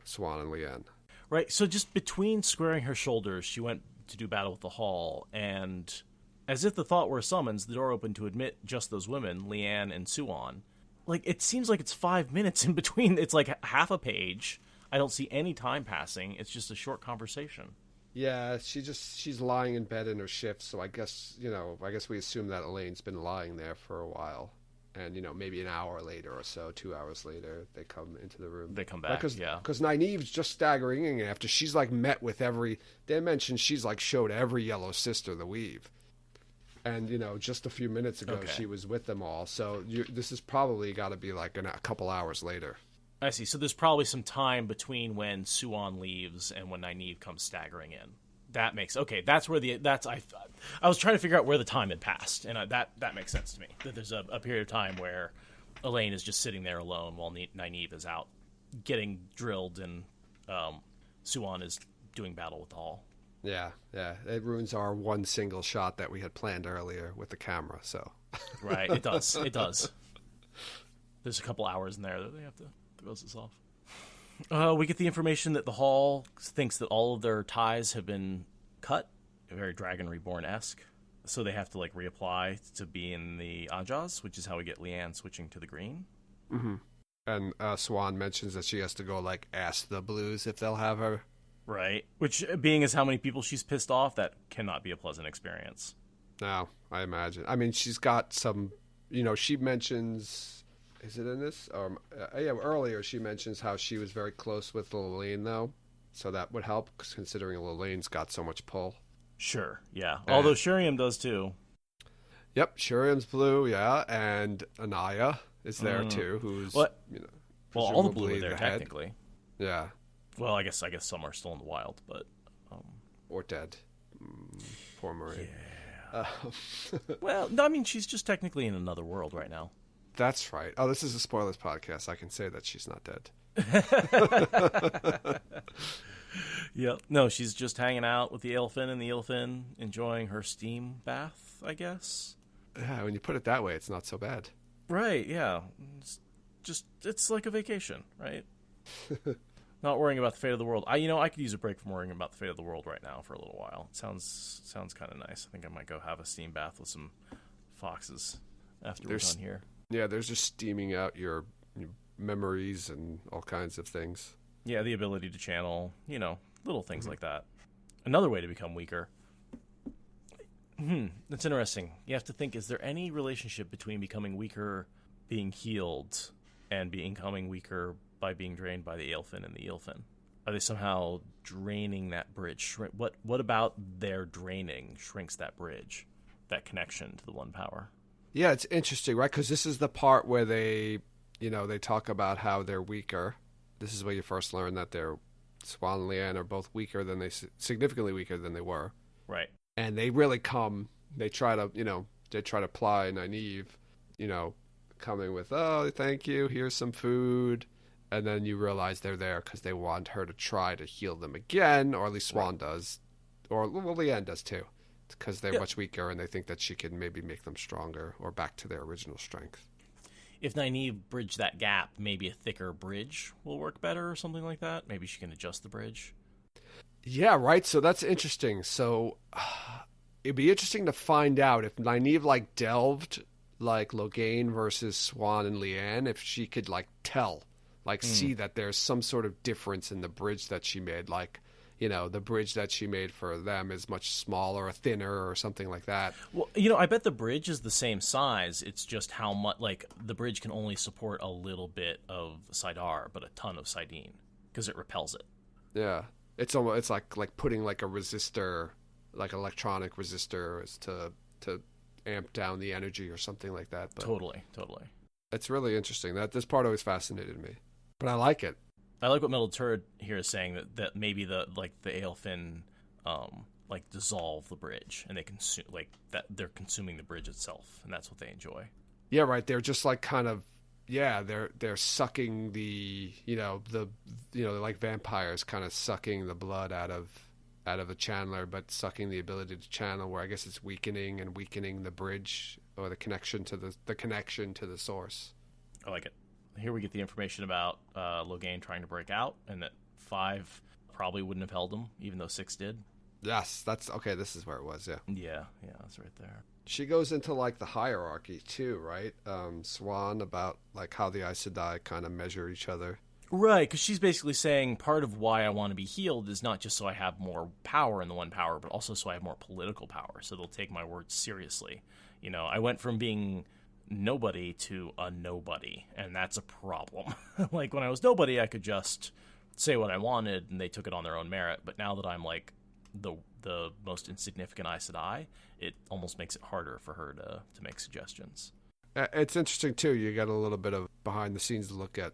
Suian and Leanne. Right. So just between squaring her shoulders, she went to do battle with the Hall, and as if the thought were a summons, the door opened to admit just those women, Leanne and Suian. Like, it seems like it's 5 minutes in between. It's like half a page. I don't see any time passing. It's just a short conversation. Yeah, she's lying in bed in her shift, so I guess we assume that Elaine's been lying there for a while. And, maybe an hour later or so, 2 hours later, they come into the room. They come back, yeah. Because Nyneave's just staggering in after she's, like, met with they mentioned she's, like, showed every Yellow Sister the weave. And, just a few minutes ago, she was with them all. So this has probably got to be, like, a couple hours later. I see. So there's probably some time between when Suian leaves and when Nyneave comes staggering in. That makes that's where I was trying to figure out where the time had passed, and that makes sense to me. That there's a period of time where Elaine is just sitting there alone while Nyneave is out getting drilled, and Suian is doing battle with the Hall. Yeah, it ruins our one single shot that we had planned earlier with the camera. So right, it does. There's a couple hours in there that they have to throw this off. We get the information that the Hall thinks that all of their ties have been cut, very Dragon Reborn-esque. So they have to reapply to be in the Ajas, which is how we get Leanne switching to the green. Mm-hmm. And Swan mentions that she has to go ask the Blues if they'll have her. Right. Which, being as how many people she's pissed off, that cannot be a pleasant experience. No, I imagine. I mean, she's got some, she mentions. Is it in this? Earlier she mentions how she was very close with Lillian, though. So that would help, considering Lillian's got so much pull. Sure, yeah. Although Shuriam does, too. Yep, Shuriam's blue, yeah. And Anaya is there, too, who's, well, all the blue are there, the technically. Yeah. Well, I guess some are still in the wild, but... Or dead. Poor Marie. Yeah. Well, no, I mean, she's just technically in another world right now. That's right. Oh, this is a spoilers podcast. I can say that she's not dead. Yep. No, she's just hanging out with the Eelfinn and the Eelfinn, enjoying her steam bath, I guess. Yeah, when you put it that way, it's not so bad. Right, yeah. It's like a vacation, right? Not worrying about the fate of the world. I could use a break from worrying about the fate of the world right now for a little while. It sounds kind of nice. I think I might go have a steam bath with some foxes after we're done here. Yeah, there's just steaming out your memories and all kinds of things. Yeah, the ability to channel, little things like that. Another way to become weaker. That's interesting. You have to think, is there any relationship between becoming weaker, being healed, and becoming weaker by being drained by the Eelfinn and the Eelfinn? Are they somehow draining that bridge? What about their draining shrinks that bridge, that connection to the one power? Yeah, it's interesting, right? Because this is the part where they talk about how they're weaker. This is where you first learn that Swan and Leanne are both significantly weaker than they were. Right. And they really they try to ply Nyneave, coming with, oh, thank you, here's some food. And then you realize they're there because they want her to try to heal them again, or at least Swan does. Or, Leanne does too. Because they're much weaker and they think that she can maybe make them stronger or back to their original strength. If Nyneave bridged that gap, maybe a thicker bridge will work better or something like that. Maybe she can adjust the bridge. Yeah, right. So that's interesting. So it'd be interesting to find out if Nyneave delved Logain versus Swan and Leanne, if she could tell, see that there's some sort of difference in the bridge that she made, the bridge that she made for them is much smaller or thinner or something like that. Well, I bet the bridge is the same size. It's just how much, the bridge can only support a little bit of Salidar, but a ton of Sidene, because it repels it. Yeah. It's almost, it's like putting a resistor, electronic resistor to amp down the energy or something like that. But Totally. It's really interesting. This part always fascinated me. But I like it. I like what Metal Turd here is saying that maybe the Eelfinn dissolve the bridge and they consume that they're consuming the bridge itself, and that's what they enjoy. Yeah, right. They're just they're sucking the like vampires, kind of sucking the blood out of out of a channeler, but sucking the ability to channel, where I guess it's weakening the bridge or the connection to the connection to the source. I like it. Here we get the information about Logain trying to break out, and that 5 probably wouldn't have held him, even though 6 did. Yes, that's okay. This is where it was. Yeah, that's right there. She goes into like the hierarchy too, right? Swan, about like how the Aes Sedai kind of measure each other. Right, because she's basically saying part of why I want to be healed is not just so I have more power in the one power, but also so I have more political power, so they'll take my words seriously. You know, I went from being nobody to a nobody, and that's a problem. Like, when I was nobody, I could just say what I wanted, and they took it on their own merit, but now that I'm, like, the most insignificant Aes Sedai, it almost makes it harder for her to make suggestions. It's interesting, too. You get a little bit of behind-the-scenes look at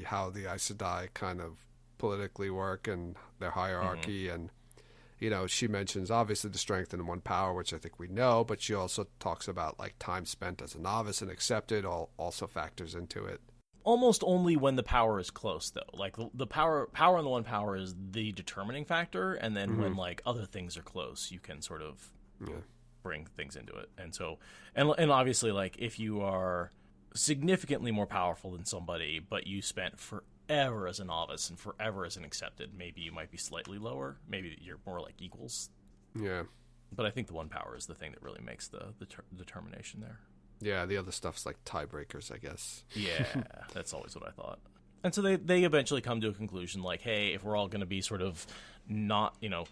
how the Aes Sedai kind of politically work and their hierarchy. Mm-hmm. And, you know, she mentions, obviously, the strength in one power, which I think we know, but she also talks about, like, time spent as a novice and accepted also factors into it. Almost only when the power is close, though. Like, the power on the one power is the determining factor, and then when, like, other things are close, you can sort of bring things into it. And so, and obviously, like, if you are significantly more powerful than somebody, but you spent forever as a novice and forever as an accepted, maybe you might be slightly lower. Maybe you're more like equals. Yeah. But I think the one power is the thing that really makes the determination there. Yeah, the other stuff's like tiebreakers, I guess. Yeah, that's always what I thought. And so they eventually come to a conclusion like, hey, if we're all going to be sort of not, you know,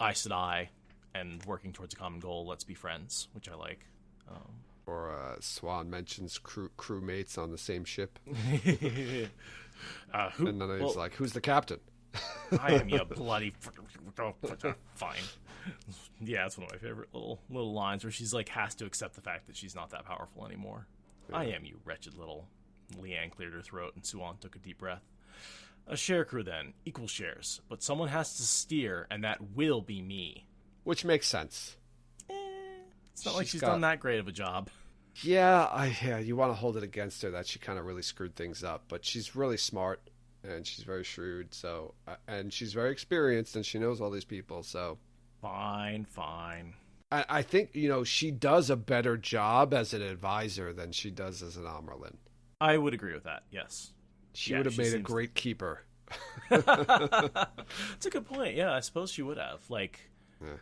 Aes Sedai and working towards a common goal, let's be friends, which I like. Or Swan mentions crewmates on the same ship. And then he's like, who's the captain? I am you bloody... Fine. Yeah, that's one of my favorite little lines where she's like has to accept the fact that she's not that powerful anymore. Yeah. I am you wretched little... Leanne cleared her throat and Suian took a deep breath. A share crew then, equal shares, but someone has to steer and that will be me. Which makes sense. It's not like she's done that great of a job. Yeah, you want to hold it against her that she kind of really screwed things up, but she's really smart and she's very shrewd, so and she's very experienced and she knows all these people, so fine. I think, you know, she does a better job as an advisor than she does as an Amyrlin. I would agree with that, yes. She would have made a great keeper. That's a good point. Yeah, I suppose she would have. Like,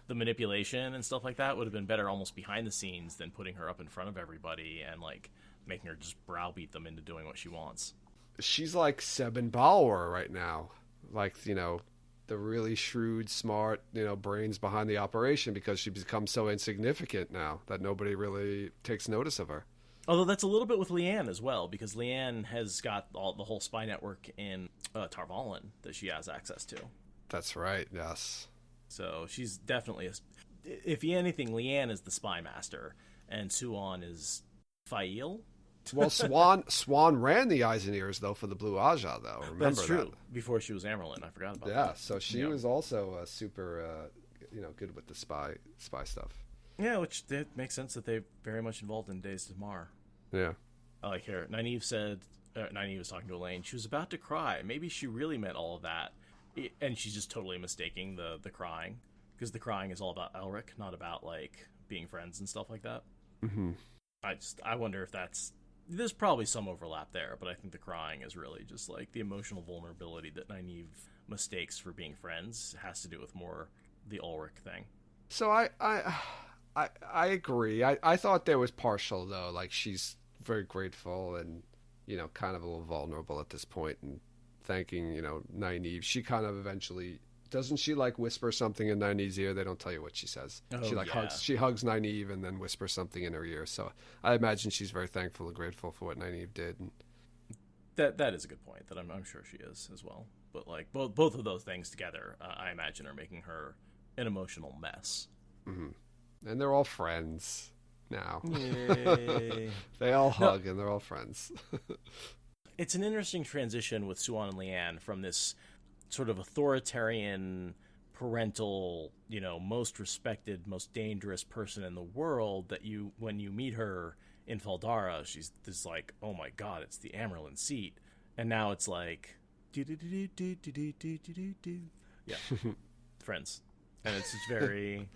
the manipulation and stuff like that would have been better almost behind the scenes than putting her up in front of everybody and, like, making her just browbeat them into doing what she wants. She's like Sebin Balor right now. Like, you know, the really shrewd, smart, you know, brains behind the operation because she becomes so insignificant now that nobody really takes notice of her. Although that's a little bit with Leanne as well, because Leanne has got the whole spy network in Tar Valon that she has access to. That's right, yes. So she's definitely, if anything, Leanne is the spy master, and Suian is Fail. Well, Swan ran the eyes and ears, though, for the Blue Aja, though. Remember that's true. That. Before she was Amyrlin, I forgot about that. Yeah, so she was also super, good with the spy stuff. Yeah, which makes sense that they're very much involved in Days to Mar. Yeah. I like here. Nyneave said, Nyneave was talking to Elaine, she was about to cry. Maybe she really meant all of that. And she's just totally mistaking the crying. Because the crying is all about Elric, not about, like, being friends and stuff like that. Mm-hmm. I wonder if there's probably some overlap there, but I think the crying is really just, like, the emotional vulnerability that Nyneave mistakes for being friends has to do with more the Ulrich thing. So I agree. I thought there was partial, though. Like, she's very grateful and, you know, kind of a little vulnerable at this point and thanking, you know, Nyneave. She kind of eventually... Doesn't she, like, whisper something in Nynaeve's ear? They don't tell you what she says. Oh, she, like, hugs Nyneave and then whispers something in her ear. So I imagine she's very thankful and grateful for what Nyneave did. And... That is a good point. That I'm sure she is as well. But, like, both of those things together, I imagine, are making her an emotional mess. Mm-hmm. And they're all friends now. Yay. They all hug and they're all friends. It's an interesting transition with Suian and Leanne from this sort of authoritarian, parental, you know, most respected, most dangerous person in the world that when you meet her in Faldara, she's this like, oh my god, it's the Amyrlin seat. And now it's like, yeah, friends. And it's very,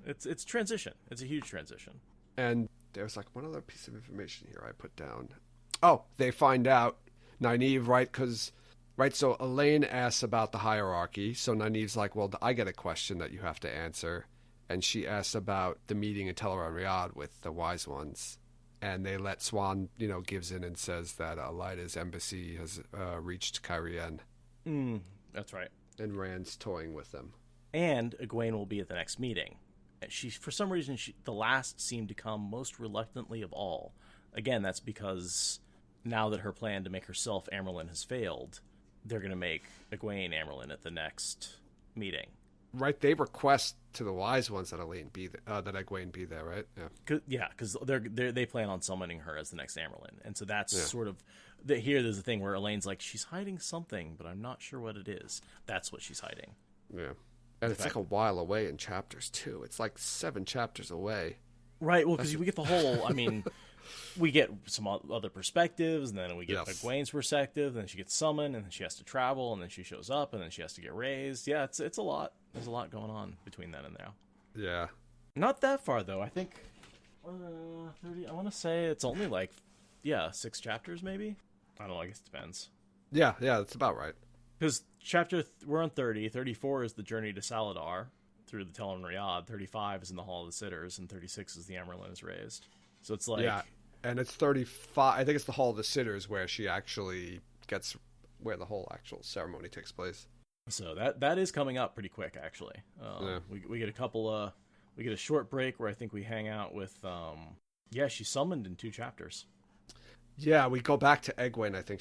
it's transition. It's a huge transition. And there's like one other piece of information here I put down. Oh, they find out Nyneave, right? So Elaine asks about the hierarchy. So Nynaeve's like, well, I get a question that you have to answer. And she asks about the meeting in Teleron Riyadh with the Wise Ones. And they let Swan, gives in and says that Elida's embassy has reached Cairhien. That's right. And Rand's toying with them. And Egwene will be at the next meeting. For some reason, the last seemed to come most reluctantly of all. Again, that's because now that her plan to make herself Amyrlin has failed, they're going to make Egwene Amyrlin at the next meeting. Right, they request to the Wise Ones that that Egwene be there, right? Yeah, because they plan on summoning her as the next Amyrlin, and so that's sort of here. There's a thing where Elaine's like, she's hiding something, but I'm not sure what it is. That's what she's hiding. Yeah, and it's like a while away in chapters too. It's like 7 chapters away. Right. Well, because we get the whole. I mean, we get some other perspectives, and then we get Egwene's perspective. And then she gets summoned, and then she has to travel, and then she shows up, and then she has to get raised. Yeah, it's a lot. There's a lot going on between then and now. Yeah. Not that far, though. I think 30. I want to say it's only 6 chapters, maybe. I don't know. I guess it depends. Yeah, that's about right. Because we're on 30. 34 is the journey to Salidar through the Teleron Riyadh. 35 is in the Hall of the Sitters, and 36 is the Amyrlin is raised. So it's yeah, and it's 35. I think it's the Hall of the Sitters where she actually gets where the whole actual ceremony takes place. So that is coming up pretty quick, actually. We get we get a short break where I think we hang out with. She's summoned in 2 chapters. Yeah, we go back to Egwene. I think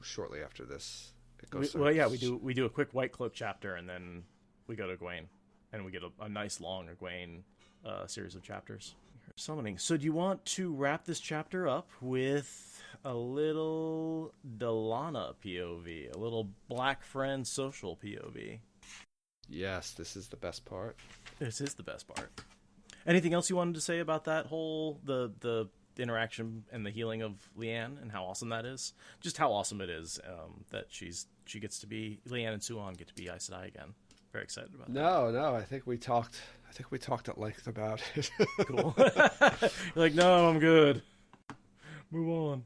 shortly after this. We do a quick White Cloak chapter, and then we go to Egwene, and we get a nice long Egwene series of chapters. Summoning. So do you want to wrap this chapter up with a little Delana POV, a little Black Friend social POV? Yes, this is the best part. This is the best part. Anything else you wanted to say about that whole the interaction and the healing of Leanne and how awesome that is? Just how awesome it is that she gets to be Leanne and Suian get to be Aes Sedai again. Very excited about that. No, I think we talked at length about it. Cool. You're like, no, I'm good. Move on.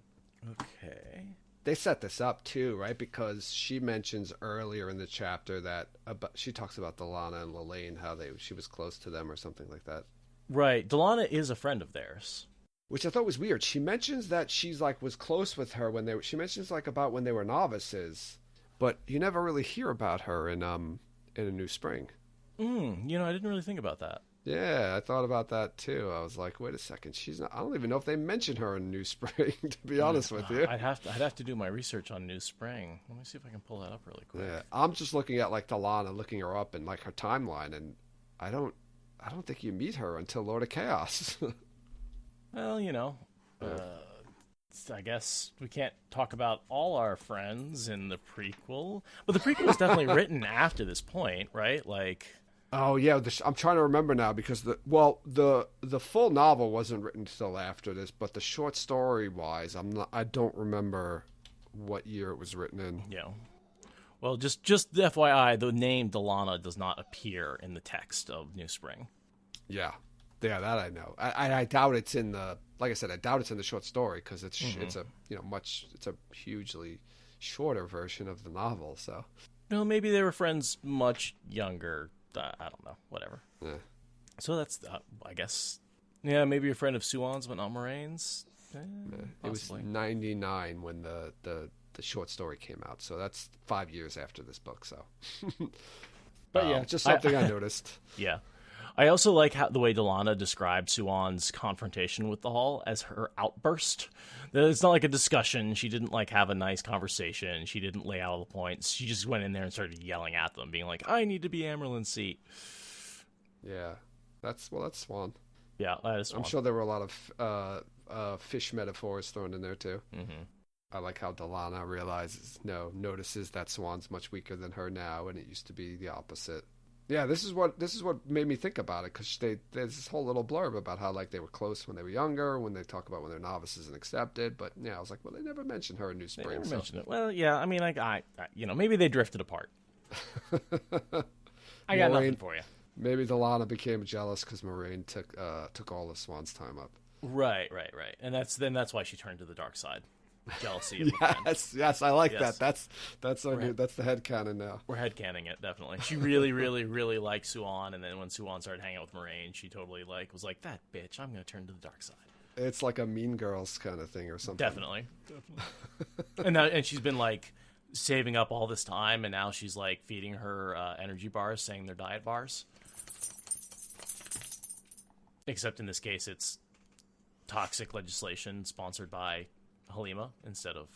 Okay. They set this up too, right? Because she mentions earlier in the chapter that she talks about Delana and Lelaine, how she was close to them or something like that. Right. Delana is a friend of theirs. Which I thought was weird. She mentions that she's was close with her she mentions about when they were novices, but you never really hear about her in A New Spring. I didn't really think about that. Yeah, I thought about that too. I was like, wait a second, she's not. I don't even know if they mention her in New Spring. To be honest with you, I'd have to do my research on New Spring. Let me see if I can pull that up really quick. Yeah, I'm just looking at Delana, looking her up and her timeline, and I don't think you meet her until Lord of Chaos. Well, I guess we can't talk about all our friends in the prequel, but the prequel was definitely written after this point, right? Oh yeah, I'm trying to remember now because the full novel wasn't written until after this, but the short story wise, I don't remember what year it was written in. Yeah. Well, just FYI, the name Delana does not appear in the text of New Spring. Yeah, that I know. I doubt it's in the. Like I said, I doubt it's in the short story because it's a hugely shorter version of the novel. So. No, maybe they were friends much younger. I don't know. Whatever. Yeah. So that's, I guess, yeah, maybe you're a friend of Suan's, but not Moraine's. It was 99 when the short story came out, so that's 5 years after this book. So, but yeah, just something I noticed. Yeah, I also like the way Delana described Suan's confrontation with the Hall as her outburst. It's not like a discussion. She didn't have a nice conversation. She didn't lay out all the points. She just went in there and started yelling at them, being like, "I need to be Amyrlin's seat." Yeah, that's Swan. Yeah, that is Swan. I'm sure there were a lot of fish metaphors thrown in there too. Mm-hmm. I like how Delana notices that Swan's much weaker than her now, and it used to be the opposite. Yeah, this is what made me think about it, because there's this whole little blurb about how they were close when they were younger, when they talk about when they're novices and accepted. But yeah, I was like, well, they never mentioned her in New Spring. They never mentioned it. Well, yeah, I mean, I maybe they drifted apart. I got nothing Moraine, for you. maybe Delana became jealous because Moraine took all of Swan's time up. Right. And that's why she turned to the dark side. Jealousy of her friend. Yes, I like Yes. that. That's the headcanon now. We're headcanning it, definitely. She really, really, really liked Suian, and then when Suian started hanging out with Moraine, she totally was like, that bitch, I'm going to turn to the dark side. It's like a Mean Girls kind of thing or something. Definitely. And she's been like saving up all this time, and now she's like feeding her energy bars, saying they're diet bars. Except in this case, it's toxic legislation sponsored by Halima instead of...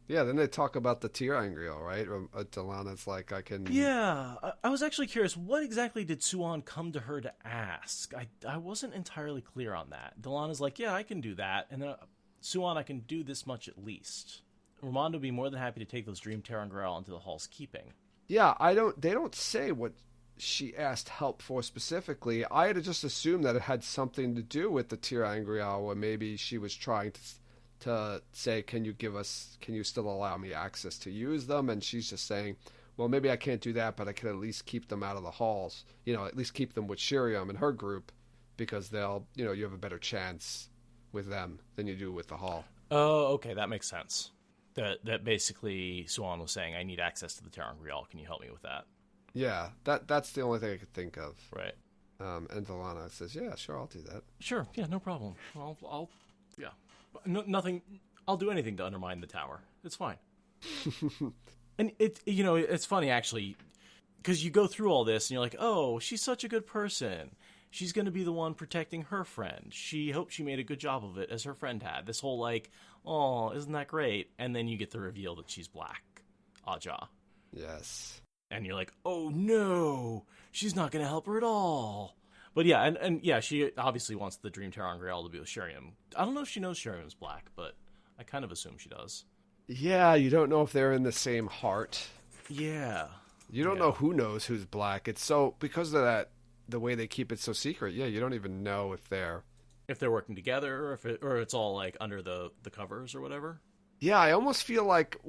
Yeah, then they talk about the tear angriel, right? Delana's like, I can... Yeah, I was actually curious, what exactly did Suian come to her to ask? I wasn't entirely clear on that. Delana's like, yeah, I can do that. And then, Suian, I can do this much at least. Ramonda would be more than happy to take those Dream Tear angriel into the Hall's keeping. Yeah, they don't say what she asked help for specifically. I had just assumed that it had something to do with the tear angriel, or maybe she was trying to say, can you still allow me access to use them? And she's just saying, well, maybe I can't do that, but I can at least keep them out of the halls, at least keep them with Shiriam and her group, because they'll, you have a better chance with them than you do with the hall. Oh, okay, that makes sense. That basically Suian was saying, I need access to the Tear angriel. Can you help me with that? Yeah, that's the only thing I could think of. Right. And Delana says, yeah, sure, I'll do that. Sure, yeah, no problem. I'll yeah. Nothing. I'll do anything to undermine the tower. It's fine. And it's funny actually, because you go through all this and you're like, oh, she's such a good person. She's going to be the one protecting her friend. She hoped she made a good job of it, as her friend had. This whole like, oh, isn't that great? And then you get the reveal that she's black, Aja. Yes. And you're like, oh no, she's not going to help her at all. But yeah, and yeah, she obviously wants the Dream Tear angriel to be with Shiriam. I don't know if she knows Shiriam's black, but I kind of assume she does. Yeah, you don't know if they're in the same heart. Yeah. You don't know who knows who's black. It's so, because of that, the way they keep it so secret, yeah, you don't even know if they're working together, or it's all like under the covers or whatever. Yeah, I almost feel like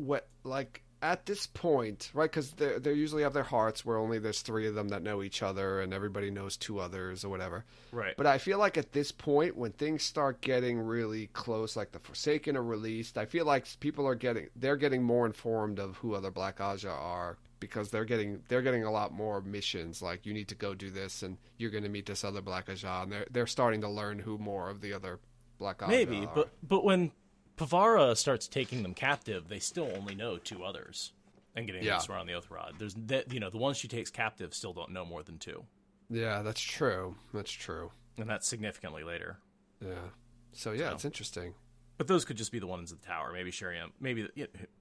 at this point, right? Because they usually have their hearts where only there's 3 of them that know each other, and everybody knows 2 others or whatever. Right. But I feel like at this point, when things start getting really close, like the Forsaken are released, I feel like people are getting more informed of who other Black Aja are, because they're getting a lot more missions. Like, you need to go do this, and you're going to meet this other Black Aja, and they're starting to learn who more of the other Black Aja Maybe, are. but when Pavara starts taking them captive, they still only know 2 others and getting them around the Oath Rod. There's the ones she takes captive still don't know more than 2. Yeah, that's true. That's true. And that's significantly later. Yeah. So yeah, it's interesting. But those could just be the ones at the tower. Maybe Shiriam. Maybe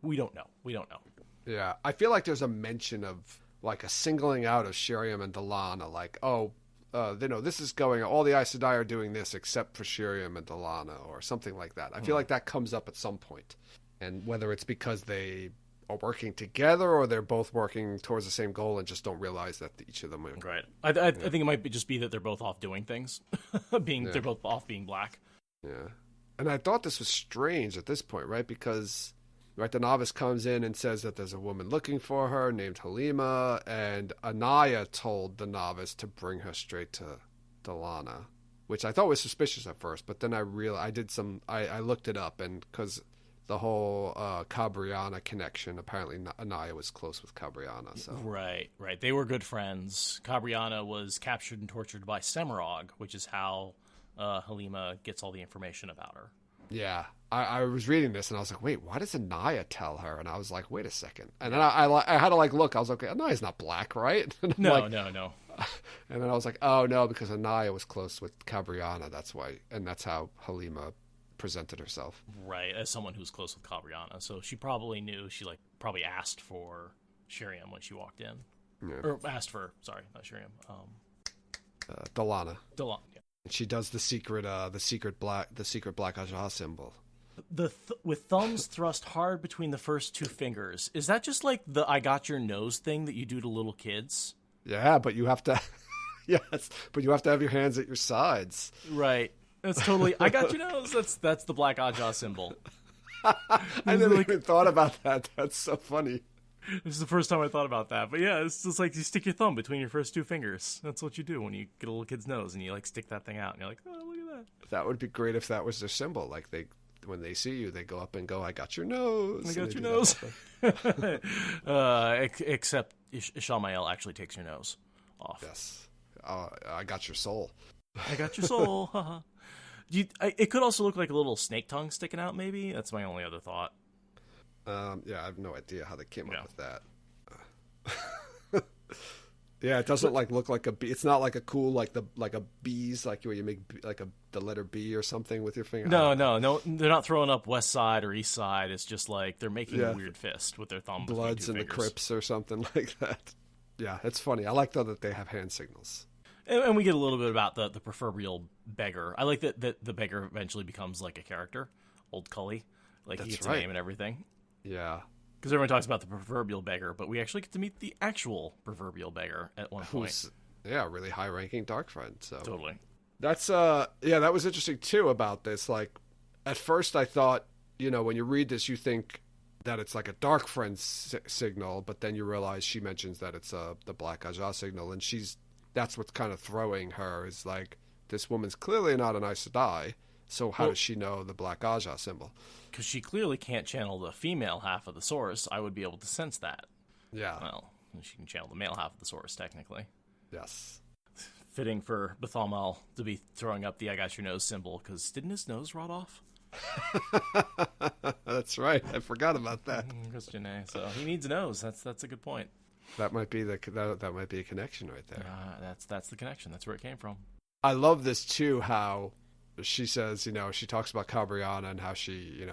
we don't know. We don't know. Yeah, I feel like there's a mention of like a singling out of Shiriam and Delana, like, this is going, all the Aes Sedai are doing this except for Shiriam and Delana, or something like that. I feel like that comes up at some point. And whether it's because they are working together or they're both working towards the same goal and just don't realize that each of them are... Right. I think it might just be that they're both off doing things. They're both off being black. Yeah. And I thought this was strange at this point, right? Because... Right, the novice comes in and says that there's a woman looking for her named Halima, and Anaya told the novice to bring her straight to Delana, which I thought was suspicious at first, but then I realized, I looked it up, and because the whole Cabriana connection, apparently Anaya was close with Cabriana. So. Right. They were good friends. Cabriana was captured and tortured by Semirog, which is how Halima gets all the information about her. Yeah, I was reading this and I was like, wait, why does Anaya tell her? And I was like, wait a second. And then I had to like look. I was like, Anaya's not black, right? No. And then I was like, oh no, because Anaya was close with Cabriana. That's why, and that's how Halima presented herself. Right, as someone who's close with Cabriana. So she probably knew. She probably asked for Shiriam when she walked in, or asked for. Sorry, not Shiriam. Delana. Delana. Yeah. She does the secret Black Aja symbol. With thumbs thrust hard between the first 2 fingers. Is that just like the "I got your nose" thing that you do to little kids? Yeah, but you have to. Yes, but you have to have your hands at your sides. Right. That's totally. I got your nose. That's the Black Aja symbol. I never even thought about that. That's so funny. This is the first time I thought about that. But yeah, it's just like you stick your thumb between your first two fingers. That's what you do when you get a little kid's nose and you like stick that thing out and you're like, oh, look at that. That would be great if that was their symbol. Like when they see you, they go up and go, I got your nose. I got your nose. Except Ishamael actually takes your nose off. Yes. I got your soul. I got your soul. It could also look like a little snake tongue sticking out, maybe. That's my only other thought. Yeah, I have no idea how they came up with that. Yeah, it doesn't look like a bee. It's not like a cool like a bees like where you make like the letter B or something with your finger. No. They're not throwing up west side or east side. It's just like they're making a weird fist with their thumb. Bloods and the Crips or something like that. Yeah, it's funny. I like though that they have hand signals. And we get a little bit about the proverbial beggar. I like that the beggar eventually becomes like a character, Old Cully. Like he gets a name and everything. Yeah. Because everyone talks about the proverbial beggar, but we actually get to meet the actual proverbial beggar at one point. Yeah, really high-ranking dark friend. So totally. That's that was interesting too about this. Like, at first I thought, when you read this, you think that it's like a dark friend signal, but then you realize she mentions that it's the Black Aja signal, and that's what's kind of throwing her is like this woman's clearly not an Aes Sedai. So how does she know the Black Aja symbol? Because she clearly can't channel the female half of the source. I would be able to sense that. Yeah. Well, she can channel the male half of the source, technically. Yes. Fitting for Bethalmal to be throwing up the I got your nose symbol, because didn't his nose rot off? That's right. I forgot about that. So he needs a nose. That's a good point. That might be that might be a connection right there. That's the connection. That's where it came from. I love this too, how she says, she talks about Cabriana and how she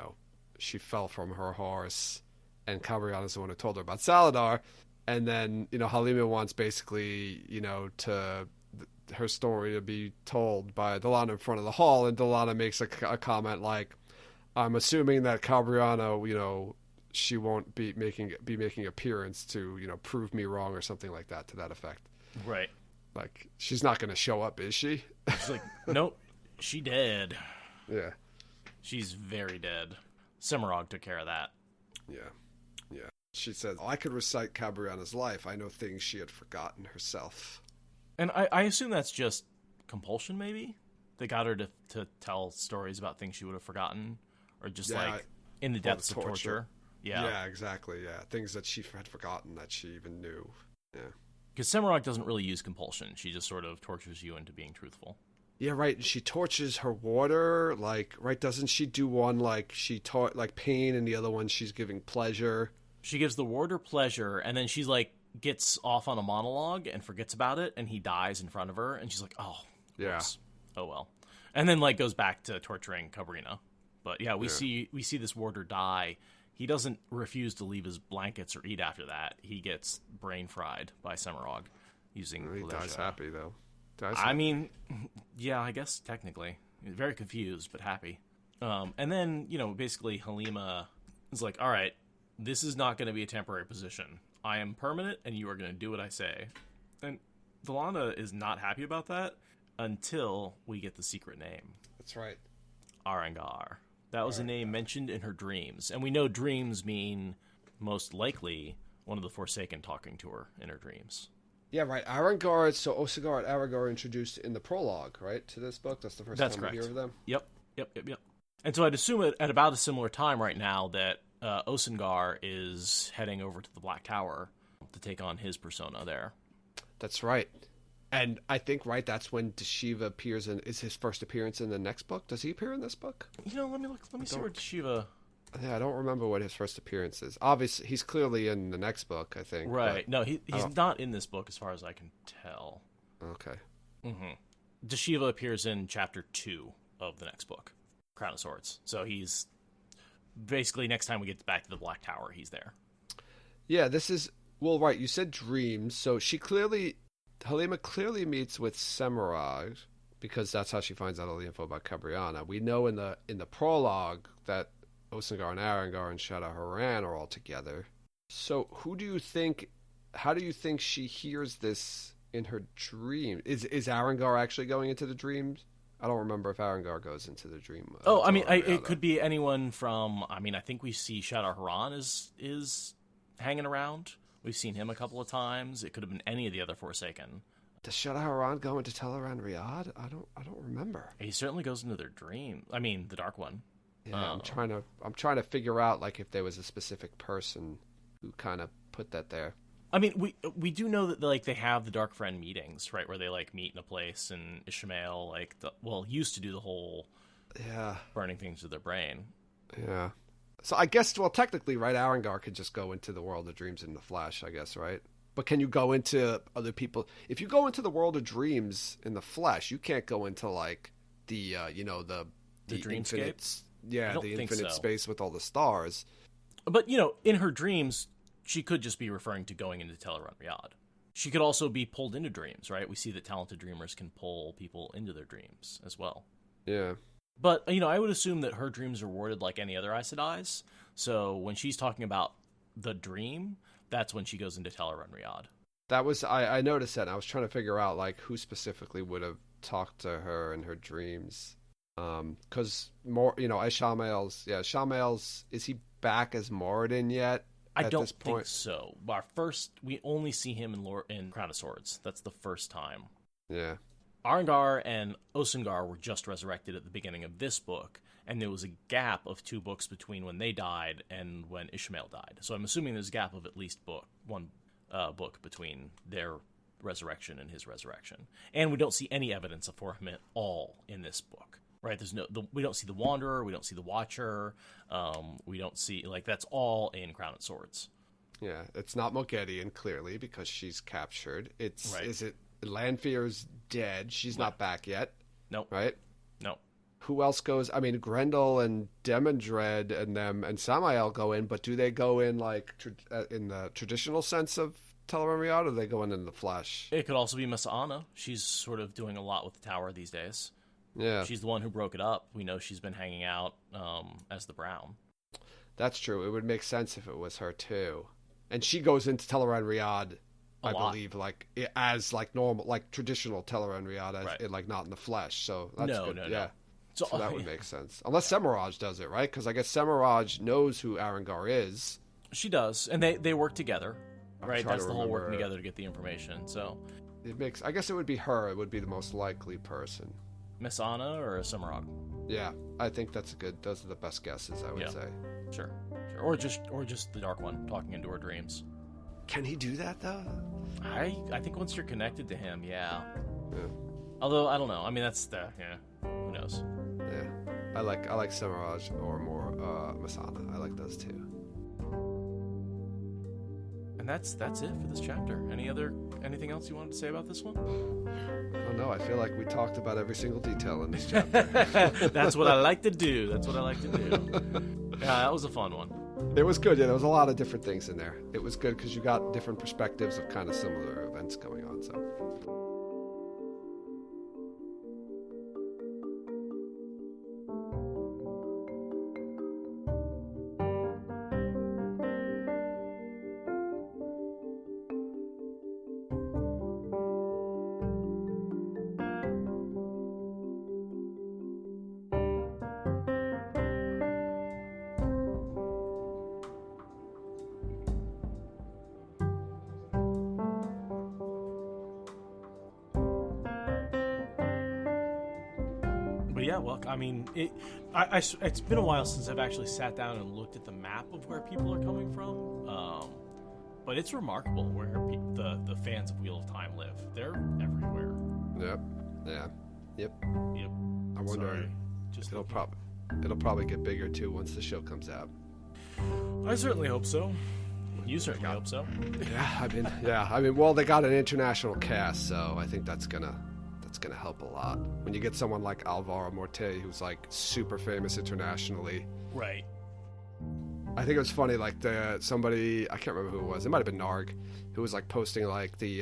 fell from her horse, and Cabriana is the one who told her about Salidar. And then, Halima wants basically, her story to be told by Delana in front of the hall. And Delana makes a comment like, I'm assuming that Cabriana, she won't be making appearance to, prove me wrong or something like that, to that effect. Right. Like, she's not going to show up, is she? She's like, nope. She dead. Yeah. She's very dead. Semirog took care of that. Yeah. Yeah. She said, I could recite Cabriana's life. I know things she had forgotten herself. And I assume that's just compulsion, maybe? They got her to tell stories about things she would have forgotten? Or just in the depths of torture? Yeah. Yeah, exactly. Yeah. Things that she had forgotten that she even knew. Yeah. Because Semirog doesn't really use compulsion. She just sort of tortures you into being truthful. Yeah, right. She tortures her water, right? Doesn't she do one she taught pain, and the other one she's giving pleasure? She gives the warder pleasure, and then she's gets off on a monologue and forgets about it, and he dies in front of her, and she's like, "Oh, yeah, whoops. Oh well," and then goes back to torturing Cabrina. But yeah, we see this warder die. He doesn't refuse to leave his blankets or eat after that. He gets brain fried by Semirog using. He dies happy though. I mean, yeah, I guess technically. Very confused, but happy. And then, basically Halima is like, all right, this is not going to be a temporary position. I am permanent, and you are going to do what I say. And Delana is not happy about that until we get the secret name. That's right. Arangar. That was a name mentioned in her dreams. And we know dreams mean, most likely, one of the Forsaken talking to her in her dreams. Yeah, right. Arangar, so Osagar and Arangar are introduced in the prologue, right, to this book? That's the first time we hear of them? Yep. And so I'd assume at about a similar time right now that Osengar is heading over to the Black Tower to take on his persona there. That's right. And I think, right, that's when Deshiva appears is his first appearance in the next book. Does he appear in this book? Let me look. Let me see where Deshiva... Yeah, I don't remember what his first appearance is. Obviously, he's clearly in the next book, I think. Right. No, he's not in this book as far as I can tell. Okay. Mm-hmm. Deshiva appears in chapter 2 of the next book, Crown of Swords. So he's... Basically, next time we get back to the Black Tower, he's there. Yeah, this is... Well, right, you said dreams, so Halima clearly meets with Semirog, because that's how she finds out all the info about Cabriana. We know in the prologue that Osengar and Arangar and Shadowharan are all together. So how do you think she hears this in her dream? Is Arangar actually going into the dreams? I don't remember if Arangar goes into the dream. It could be anyone from... I think we see Shadowharan is hanging around. We've seen him a couple of times. It could have been any of the other Forsaken. Does Shadowrun go into Teleran Riyadh? I don't remember. He certainly goes into their dream. I mean, the Dark One. Yeah, I'm trying to figure out like if there was a specific person who kind of put that there. I mean, we do know that like they have the Dark Friend meetings, right, where they like meet in a place, and Ishmael used to do the whole burning things to their brain. Yeah. So I guess, well, technically, right, Arengar could just go into the world of dreams in the Flash, I guess, right? But can you go into other people? If you go into the world of dreams in the flesh, you can't go into like the the dreamscape. The infinite space with all the stars. But in her dreams, she could just be referring to going into Teleran Riyadh. She could also be pulled into dreams, right? We see that talented dreamers can pull people into their dreams as well. Yeah. But I would assume that her dreams are worded like any other Aes Sedai's. So when she's talking about the dream, that's when she goes into Teleran Riyadh. That was I noticed that. And I was trying to figure out like who specifically would have talked to her in her dreams. Because more, Shamael's, is he back as Moradin yet? I don't think so. We only see him in Crown of Swords. That's the first time. Yeah. Arengar and Osengar were just resurrected at the beginning of this book, and there was a gap of 2 books between when they died and when Ishmael died. So I'm assuming there's a gap of at least one book between their resurrection and his resurrection. And we don't see any evidence of him at all in this book, right? We don't see the Wanderer, we don't see the Watcher, we don't see, that's all in Crown of Swords. Yeah, it's not Moghedien, clearly, because she's captured. Right. Is it Lanfear's dead? She's not back yet. Nope. Right? No. Who else goes? I mean, Grendel and Demandred and them and Samael go in, but do they go in in the traditional sense of Teleran Riyadh, or do they go in the flesh? It could also be Masana. She's sort of doing a lot with the tower these days. Yeah. She's the one who broke it up. We know she's been hanging out as the Brown. That's true. It would make sense if it was her too. And she goes into Teleran Riyadh, I believe, as normal, traditional Teleran Riyadh, right. Not in the flesh. So that's good. No. Yeah. So that would make sense. Unless Semiraj does it, right? Because I guess Semiraj knows who Arengar is. She does. And they work together, right? That's the whole working together to get the information. So I guess it would be her. It would be the most likely person. Masana or Semiraj? Yeah. I think those are the best guesses, I would say. Sure. Or just the Dark One talking into her dreams. Can he do that, though? I think once you're connected to him, yeah. Although, I don't know. I mean, who knows? Yeah. I like Semiraj or more Masana. I like those two. And that's it for this chapter. Anything else you wanted to say about this one? I don't know. I feel like we talked about every single detail in this chapter. That's what I like to do. Yeah, that was a fun one. It was good. Yeah, there was a lot of different things in there. It was good because you got different perspectives of kind of similar events going on. So. Yeah, well, I mean, it's been a while since I've actually sat down and looked at the map of where people are coming from, but it's remarkable where the fans of Wheel of Time live. They're everywhere. Yep. Yeah. Yep. I wonder. It'll probably get bigger too once the show comes out. I certainly hope so. You certainly hope so. Yeah. I mean, well, they got an international cast, so I think that's gonna help a lot. When you get someone like Alvaro Morte, who's super famous internationally. Right. I think it was funny, somebody, I can't remember who it was, it might have been Narg, who was posting the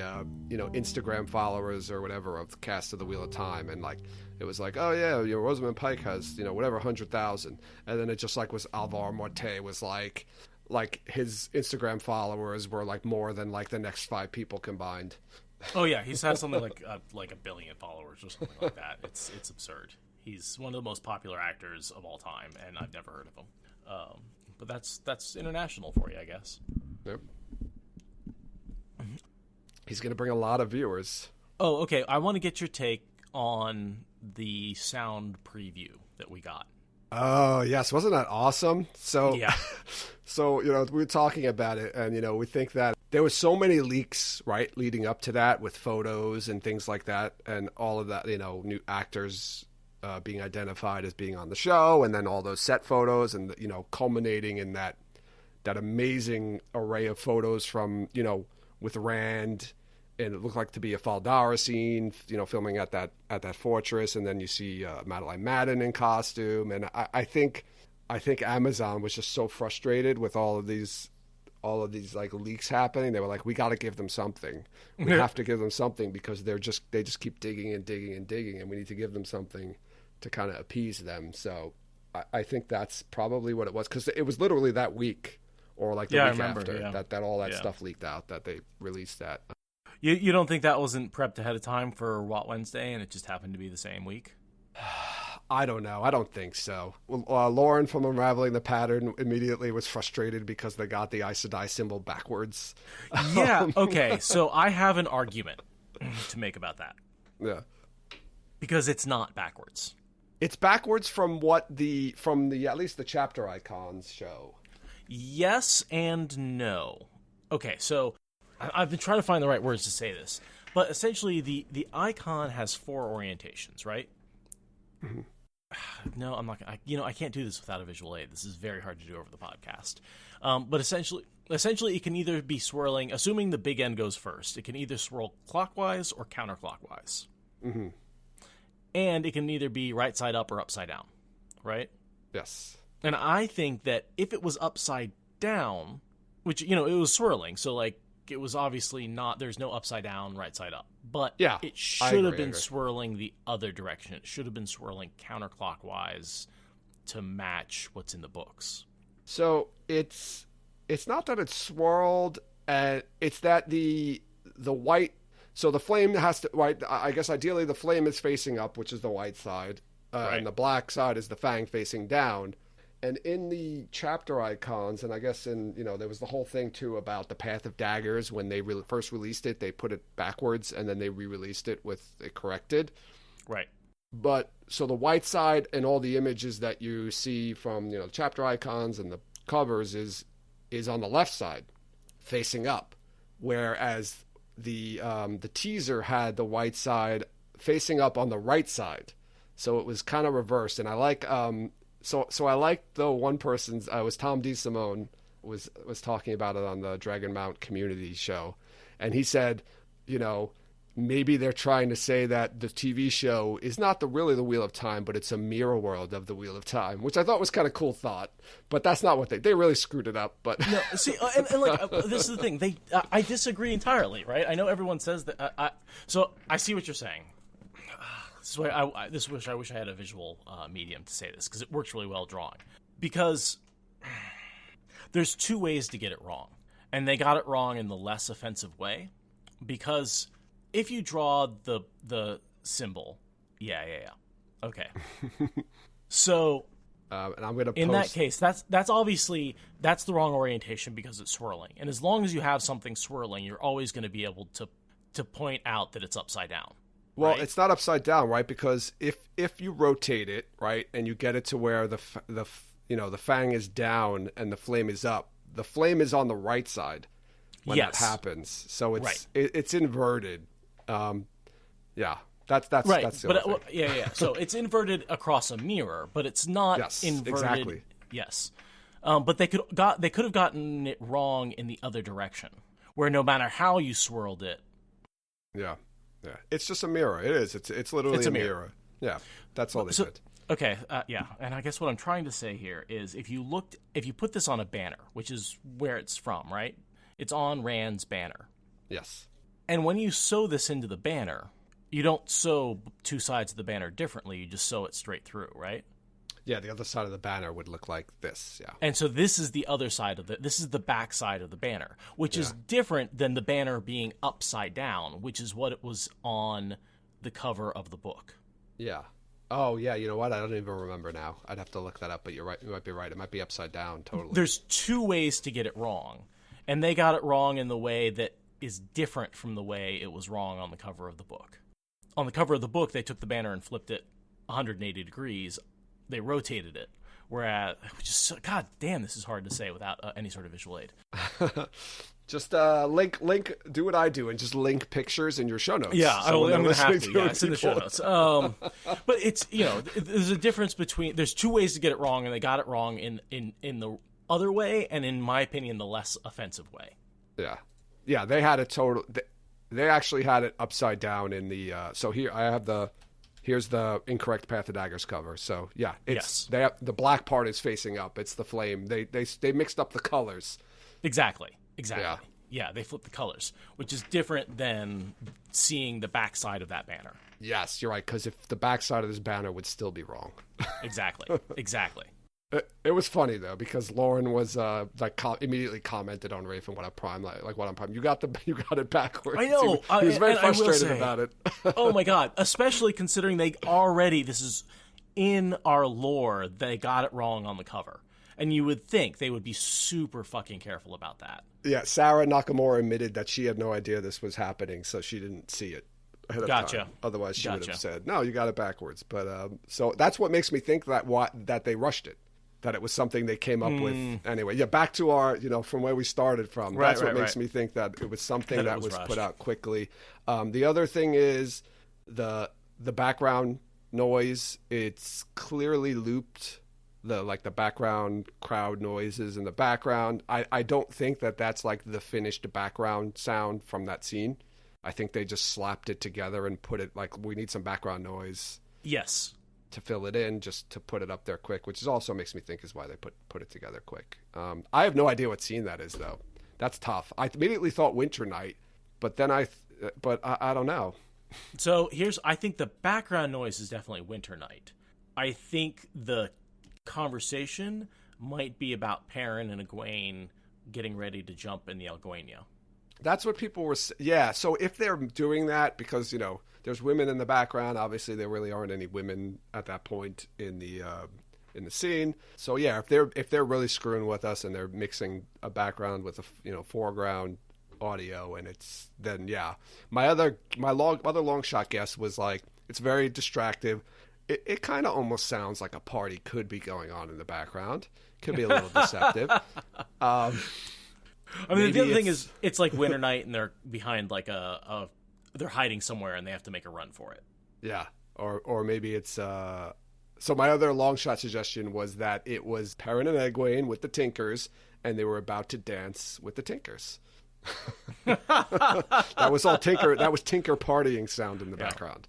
Instagram followers or whatever of the cast of the Wheel of Time, and it was oh yeah, Rosamund Pike has whatever 100,000, and then it just was Alvaro Morte was his Instagram followers were more than the next 5 people combined. Oh yeah, he's had something like 1 billion followers or something like that. It's absurd. He's one of the most popular actors of all time, and I've never heard of him. But that's international for you, I guess. Yep. He's going to bring a lot of viewers. Oh, okay. I want to get your take on the sound preview that we got. Oh, yes. Wasn't that awesome? So, Yeah. So, we were talking about it, and, we think that there was so many leaks, right, leading up to that with photos and things like that, and all of that, new actors being identified as being on the show, and then all those set photos, and, culminating in that amazing array of photos from, with Rand, and it looked like to be a Faldara scene, filming at that fortress, and then you see Madeline Madden in costume, and I think Amazon was just so frustrated with all of these like leaks happening. They were like, we got to give them something. We have to give them something because they just keep digging and digging and digging, and we need to give them something to kind of appease them. So I think that's probably what it was, because it was literally that week or like the week after that all that stuff leaked out, that they released that. You don't think that wasn't prepped ahead of time for What Wednesday, and it just happened to be the same week? I don't know. I don't think so. Lauren from Unraveling the Pattern immediately was frustrated because they got the Aes Sedai symbol backwards. Yeah, okay. So I have an argument to make about that. Yeah. Because it's not backwards. It's backwards from the at least the chapter icons show. Yes and no. Okay, so I've been trying to find the right words to say this. But essentially the icon has 4 orientations, right? Mm-hmm. No, I'm not going to. I can't do this without a visual aid. This is very hard to do over the podcast. But essentially, it can either be swirling, assuming the big end goes first, it can either swirl clockwise or counterclockwise. Mm-hmm. And it can either be right side up or upside down, right? Yes. And I think that if it was upside down, which, it was swirling, so, like, it was obviously not, there's no upside down, right side up. But it should have been swirling the other direction. It should have been swirling counterclockwise to match what's in the books. So it's not that it's swirled, and it's that the white, so the flame has to, right, I guess ideally the flame is facing up, which is the white side, right. And the black side is the fang facing down. And in the chapter icons, and I guess there was the whole thing, too, about the Path of Daggers. When they first released it, they put it backwards, and then they re-released it with it corrected. Right. But, so the white side and all the images that you see from, the chapter icons and the covers is on the left side, facing up. Whereas the teaser had the white side facing up on the right side. So it was kind of reversed. And I like... So I liked, though, one person's, was Tom DeSimone was talking about it on the Dragon Mount community show. And he said, maybe they're trying to say that the TV show is not really the Wheel of Time, but it's a mirror world of the Wheel of Time, which I thought was kind of cool thought. But that's not what they really screwed it up. But no, see, and this is the thing. I disagree entirely, right? I know everyone says that. So I see what you're saying. This is why I wish I had a visual medium to say this, because it works really well drawing. Because there's 2 ways to get it wrong, and they got it wrong in the less offensive way. Because if you draw the symbol, okay. So and I'm gonna in that case, that's obviously the wrong orientation because it's swirling. And as long as you have something swirling, you're always going to be able to point out that it's upside down. Well, right? It's not upside down, right? Because if you rotate it, right, and you get it to where the fang is down and the flame is up, the flame is on the right side when that happens. So it's inverted. Yeah, that's right. That's the other thing. Yeah. So it's inverted across a mirror, but it's not inverted. Exactly. Yes, but they could have gotten it wrong in the other direction, where no matter how you swirled it. Yeah. Yeah, it's just a mirror. It is. It's literally a mirror. Yeah, that's all they said. Okay, yeah, and I guess what I'm trying to say here is if you put this on a banner, which is where it's from, right? It's on Rand's banner. Yes. And when you sew this into the banner, you don't sew 2 sides of the banner differently. You just sew it straight through, right? Yeah, the other side of the banner would look like this, yeah. And so this is the other side this is the back side of the banner, which is different than the banner being upside down, which is what it was on the cover of the book. Yeah. Oh, yeah, you know what? I don't even remember now. I'd have to look that up, but you're right. You might be right. It might be upside down, totally. There's 2 ways to get it wrong. And they got it wrong in the way that is different from the way it was wrong on the cover of the book. On the cover of the book, they took the banner and flipped it 180 degrees. They rotated it. Whereas, God damn, this is hard to say without any sort of visual aid. Just link, do what I do and just link pictures in your show notes. Yeah, so I'm going to have to. Yeah, it's in the show notes. But it's, there's a difference between, there's two ways to get it wrong, and they got it wrong in the other way, and in my opinion, the less offensive way. Yeah. Yeah, they had it they actually had it upside down in the, so here I have here's the Incorrect Path of Daggers cover. So yeah, the black part is facing up. It's the flame. They mixed up the colors. Exactly. Yeah, they flipped the colors, which is different than seeing the backside of that banner. Yes, you're right, because if the backside of this banner would still be wrong. Exactly. It was funny though, because Lauren was immediately commented on Rafe and what I prime like what I'm prime. You got it backwards. I know. He was very frustrated about it. Oh my god! Especially considering this is in our lore. They got it wrong on the cover, and you would think they would be super fucking careful about that. Yeah, Sarah Nakamura admitted that she had no idea this was happening, so she didn't see it ahead of time. Otherwise, she would have said, "No, you got it backwards." But so that's what makes me think that they rushed it. That it was something they came up with anyway. Yeah, back to our, from where we started from. That's what makes me think that it was something that was put out quickly. The other thing is the background noise. It's clearly looped. The background crowd noises in the background. I don't think that's like the finished background sound from that scene. I think they just slapped it together and put it like, we need some background noise. Yes. To fill it in, just to put it up there quick, which is also makes me think is why they put it together quick. I have no idea what scene that is though. That's tough. I immediately thought Winter Night, but then I don't know. So I think the background noise is definitely Winter Night. I think the conversation might be about Perrin and Egwene getting ready to jump in the Alguenia. That's what people were. Yeah. So if they're doing that, because there's women in the background. Obviously, there really aren't any women at that point in the scene. So yeah, if they're really screwing with us and they're mixing a background with a foreground audio, and then yeah. My other long shot guess was like, it's very distractive. It kind of almost sounds like a party could be going on in the background. Could be a little deceptive. I mean, the other thing is, it's like Winter Night, and they're behind like they're hiding somewhere, and they have to make a run for it. Yeah, or maybe it's. So my other long shot suggestion was that it was Perrin and Egwene with the Tinkers, and they were about to dance with the Tinkers. That was all Tinker. That was Tinker partying sound in the background.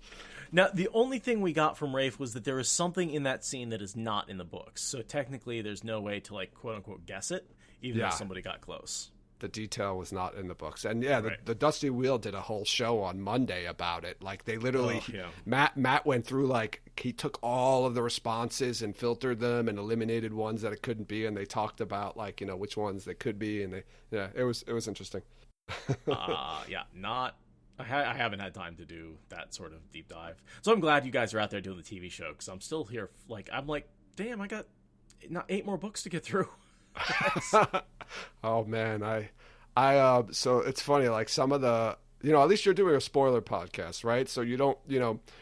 Now, the only thing we got from Rafe was that there is something in that scene that is not in the books. So technically, there's no way to like quote unquote guess it, even if somebody got close. The detail was not in the books. And yeah, the Dusty Wheel did a whole show on Monday about it. Like they literally, Matt went through, like, he took all of the responses and filtered them and eliminated ones that it couldn't be. And they talked about like, which ones they could be. And it was interesting. I haven't had time to do that sort of deep dive. So I'm glad you guys are out there doing the TV show, because I'm still here. I'm like, damn, I got 8 more books to get through. Oh man, I so it's funny, like some of the, at least you're doing a spoiler podcast, right? So you don't,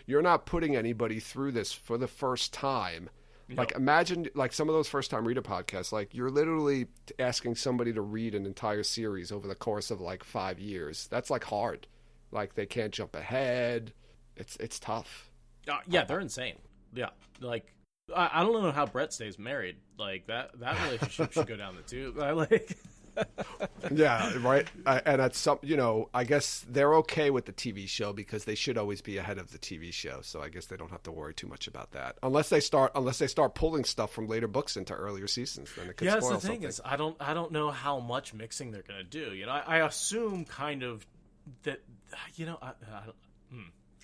you're not putting anybody through this for the first time. No. Like imagine like some of those first time reader podcasts, like you're literally asking somebody to read an entire series over the course of like 5 years. That's like hard. Like they can't jump ahead. It's tough. Yeah, they're insane. Yeah, like I don't know how Brett stays married. Like that relationship should go down the tube. Yeah, right. And at some, I guess they're okay with the TV show because they should always be ahead of the TV show. So I guess they don't have to worry too much about that, unless they start pulling stuff from later books into earlier seasons. Then it could spoil something. The thing is, I don't know how much mixing they're going to do. I assume kind of that.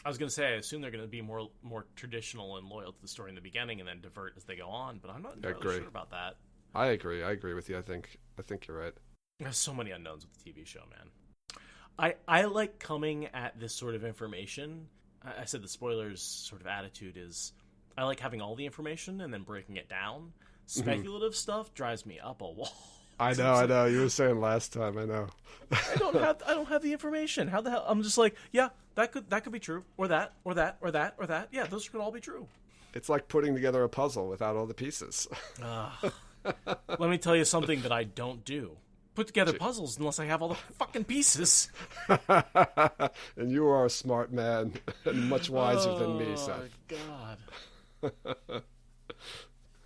I was going to say, I assume they're going to be more traditional and loyal to the story in the beginning and then divert as they go on, but I'm not entirely sure about that. I agree with you. I think you're right. There's so many unknowns with the TV show, man. I like coming at this sort of information. I said the spoilers sort of attitude is, I like having all the information and then breaking it down. Speculative stuff drives me up a wall. I know. You were saying last time. I know. I don't have the information. How the hell? I'm just like, yeah, that could be true, or that. Yeah, those could all be true. It's like putting together a puzzle without all the pieces. Let me tell you something that I don't do. Put together puzzles unless I have all the fucking pieces. And you are a smart man and much wiser than me, Seth. Oh,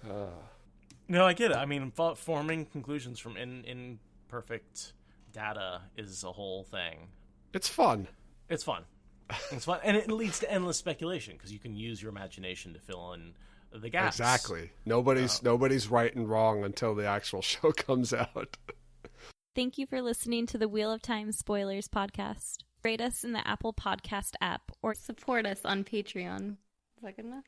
God. No, I get it. I mean, forming conclusions from imperfect data is a whole thing. It's fun. It's fun. And it leads to endless speculation because you can use your imagination to fill in the gaps. Exactly. Nobody's right and wrong until the actual show comes out. Thank you for listening to the Wheel of Time Spoilers podcast. Rate us in the Apple Podcast app or support us on Patreon. Is that good enough?